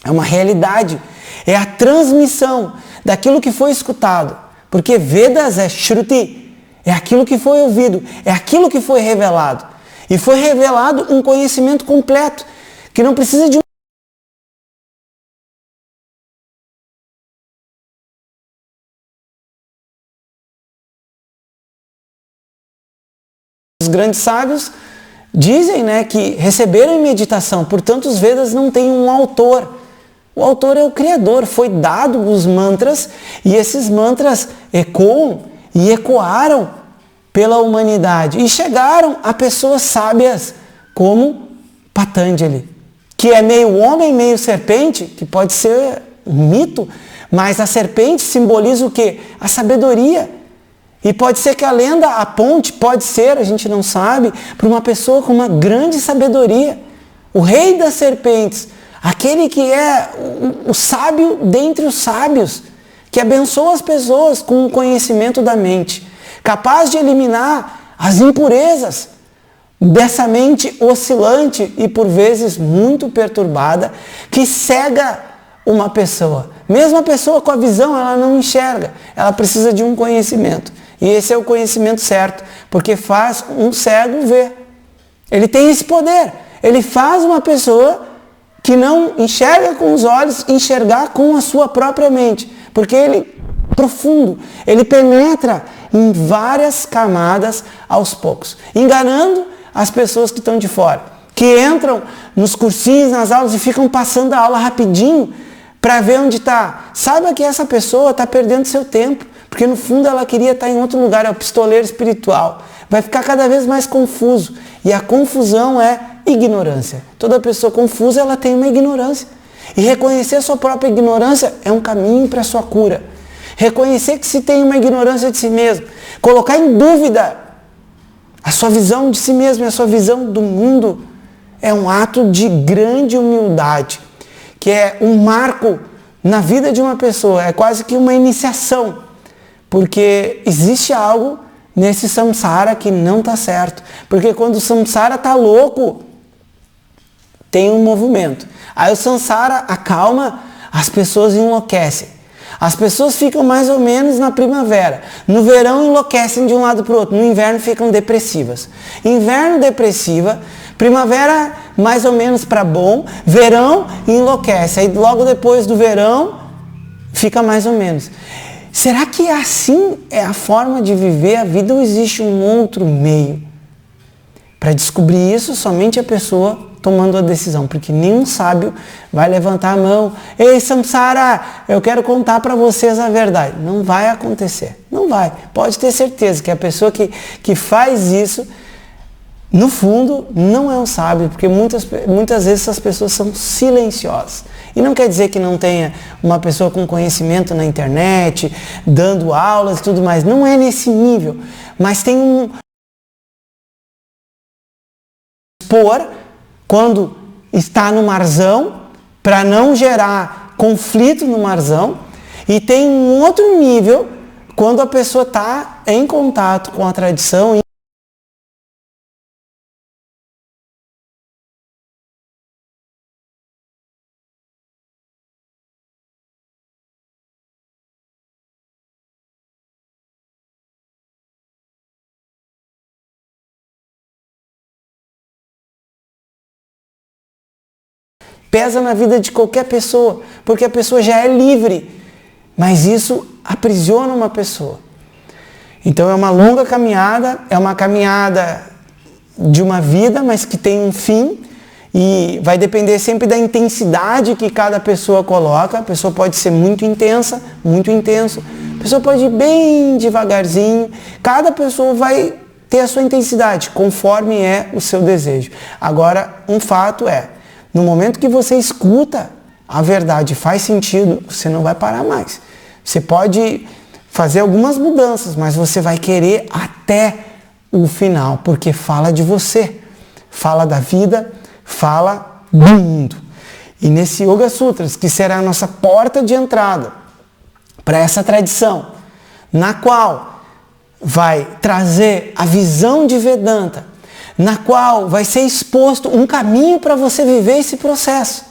é uma realidade, é a transmissão daquilo que foi escutado, porque Vedas é Shruti, é aquilo que foi ouvido, é aquilo que foi revelado, e foi revelado um conhecimento completo, que não precisa de os grandes sábios Dizem, né, que receberam em meditação, portanto os Vedas não têm um autor. O autor é o Criador, foi dado os mantras e esses mantras ecoam e ecoaram pela humanidade e chegaram a pessoas sábias como Patanjali, que é meio homem, meio serpente, que pode ser um mito, mas a serpente simboliza o quê? A sabedoria. E pode ser que a lenda aponte, pode ser, a gente não sabe, para uma pessoa com uma grande sabedoria. O rei das serpentes, aquele que é o sábio dentre os sábios, que abençoa as pessoas com o conhecimento da mente, capaz de eliminar as impurezas dessa mente oscilante e por vezes muito perturbada, que cega uma pessoa. Mesmo a pessoa com a visão, ela não enxerga, ela precisa de um conhecimento. E esse é o conhecimento certo, porque faz um cego ver. Ele tem esse poder. Ele faz uma pessoa que não enxerga com os olhos, enxergar com a sua própria mente. Porque ele, profundo, ele penetra em várias camadas aos poucos, enganando as pessoas que estão de fora, que entram nos cursinhos, nas aulas e ficam passando a aula rapidinho para ver onde está. Saiba que essa pessoa está perdendo seu tempo, porque no fundo ela queria estar em outro lugar, é o pistoleiro espiritual. Vai ficar cada vez mais confuso. E a confusão é ignorância. Toda pessoa confusa, ela tem uma ignorância. E reconhecer a sua própria ignorância é um caminho para a sua cura. Reconhecer que se tem uma ignorância de si mesmo, colocar em dúvida a sua visão de si mesmo e a sua visão do mundo é um ato de grande humildade, que é um marco na vida de uma pessoa, é quase que uma iniciação. Porque existe algo nesse samsara que não está certo. Porque quando o samsara está louco, tem um movimento. Aí o samsara acalma, as pessoas enlouquecem. As pessoas ficam mais ou menos na primavera. No verão enlouquecem de um lado para o outro. No inverno ficam depressivas. Inverno depressiva, primavera mais ou menos para bom, verão enlouquece. Aí logo depois do verão fica mais ou menos. Será que assim é a forma de viver a vida ou existe um outro meio? Para descobrir isso, somente a pessoa tomando a decisão, porque nenhum sábio vai levantar a mão. Ei, samsara, eu quero contar para vocês a verdade. Não vai acontecer, não vai. Pode ter certeza que a pessoa que faz isso, no fundo, não é um sábio, porque muitas vezes essas pessoas são silenciosas. E não quer dizer que não tenha uma pessoa com conhecimento na internet, dando aulas e tudo mais. Não é nesse nível. Mas tem um expor quando está no marzão, para não gerar conflito no marzão. E tem um outro nível quando a pessoa está em contato com a tradição. Pesa na vida de qualquer pessoa, porque a pessoa já é livre, mas isso aprisiona uma pessoa. Então é uma longa caminhada, é uma caminhada de uma vida, mas que tem um fim, e vai depender sempre da intensidade que cada pessoa coloca. A pessoa pode ser muito intensa, muito intenso, a pessoa pode ir bem devagarzinho, cada pessoa vai ter a sua intensidade, conforme é o seu desejo. Agora, um fato é, no momento que você escuta a verdade, faz sentido, você não vai parar mais. Você pode fazer algumas mudanças, mas você vai querer até o final, porque fala de você, fala da vida, fala do mundo. E nesse Yoga Sutras, que será a nossa porta de entrada para essa tradição, na qual vai trazer a visão de Vedanta, na qual vai ser exposto um caminho para você viver esse processo,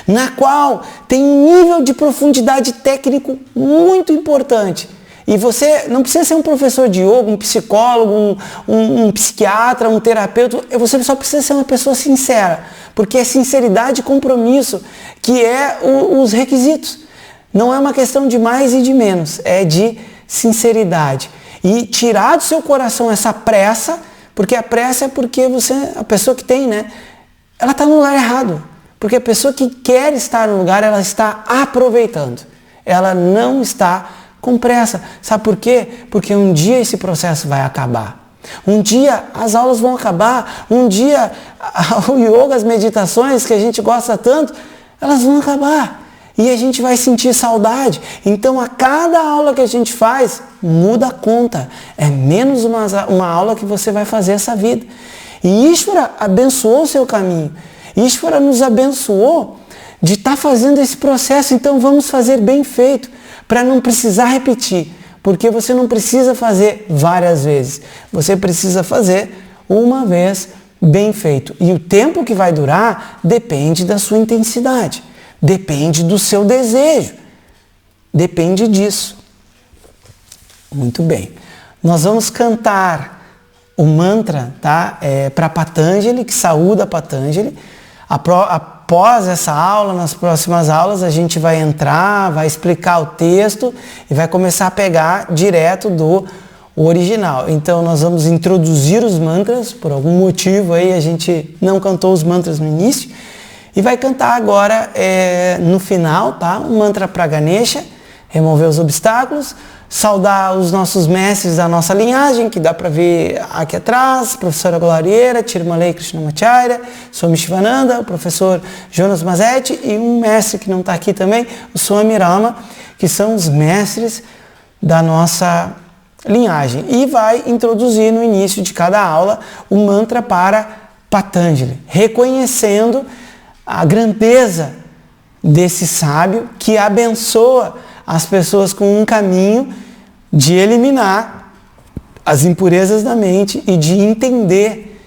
na qual tem um nível de profundidade técnico muito importante. E você não precisa ser um professor de yoga, um psicólogo, um psiquiatra, um terapeuta, você só precisa ser uma pessoa sincera, porque é sinceridade e compromisso que é os requisitos. Não é uma questão de mais e de menos, é de sinceridade. E tirar do seu coração essa pressa Porque a pressa é porque a pessoa que tem, né? Ela está no lugar errado. Porque a pessoa que quer estar no lugar, ela está aproveitando. Ela não está com pressa. Sabe por quê? Porque um dia esse processo vai acabar. Um dia as aulas vão acabar. Um dia o yoga, as meditações que a gente gosta tanto, elas vão acabar. E a gente vai sentir saudade. Então, a cada aula que a gente faz, muda a conta. É menos uma aula que você vai fazer essa vida. E Ishvara abençoou o seu caminho. Ishvara nos abençoou de estar fazendo esse processo. Então, vamos fazer bem feito, para não precisar repetir. Porque você não precisa fazer várias vezes. Você precisa fazer uma vez bem feito. E o tempo que vai durar depende da sua intensidade. Depende do seu desejo. Depende disso. Muito bem. Nós vamos cantar o mantra, tá? Para Patanjali, que saúda Patanjali. Após essa aula, nas próximas aulas, a gente vai entrar, vai explicar o texto e vai começar a pegar direto do original. Então, nós vamos introduzir os mantras. Por algum motivo aí a gente não cantou os mantras no início. E vai cantar agora, no final, tá? Um mantra para Ganesha, remover os obstáculos, saudar os nossos mestres da nossa linhagem, que dá para ver aqui atrás, professora Glorieira, Tirmalai Krishnamacharya, Swami Shivananda, o professor Jonas Mazetti e um mestre que não está aqui também, o Swami Rama, que são os mestres da nossa linhagem. E vai introduzir no início de cada aula o mantra para Patanjali, reconhecendo a grandeza desse sábio que abençoa as pessoas com um caminho de eliminar as impurezas da mente e de entender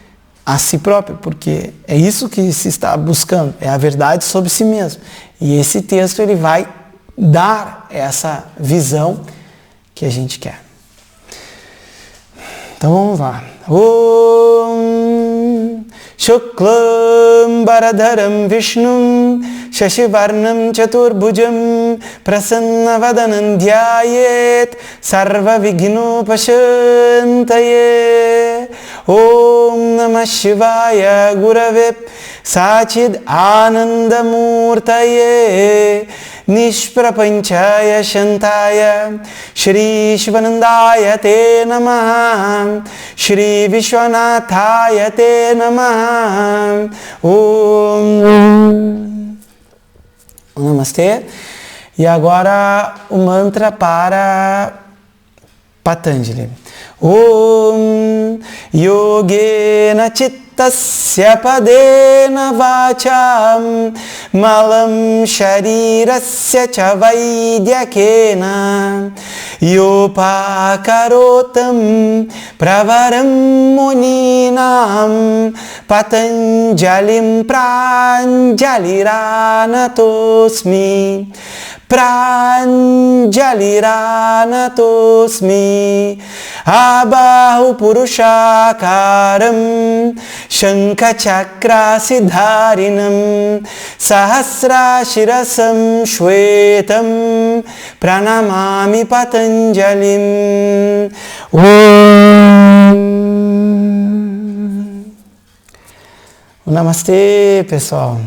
a si próprio, porque é isso que se está buscando, é a verdade sobre si mesmo. E esse texto ele vai dar essa visão que a gente quer. Então vamos lá. Om Shuklam Baradharam Vishnum Shashivarnam Chaturbhujam Prasannavadanam Dhyayet Sarva Vigno Pashantaye. Om Namah Shivaya Gurave Sachid Anandamurtaye Nishprapanchaya Shantaya Shri Shivanandaya Te Namaha Shri Vishwanathaya Te Namaha. Om Namastê. E agora o mantra para Patanjali. Om Yogena Chittasya Padena Vacham Malam Sharirasya Cha Vaidyakena Yopakarotam Pravaram Muninam Patanjalim Pranjaliranatosmi Pranjaliranatosmi Abahu Purushakaram Shankachakra Siddharinam Sahasrashirasam Shwetam Pranamami Patanjalim. Namastê, pessoal.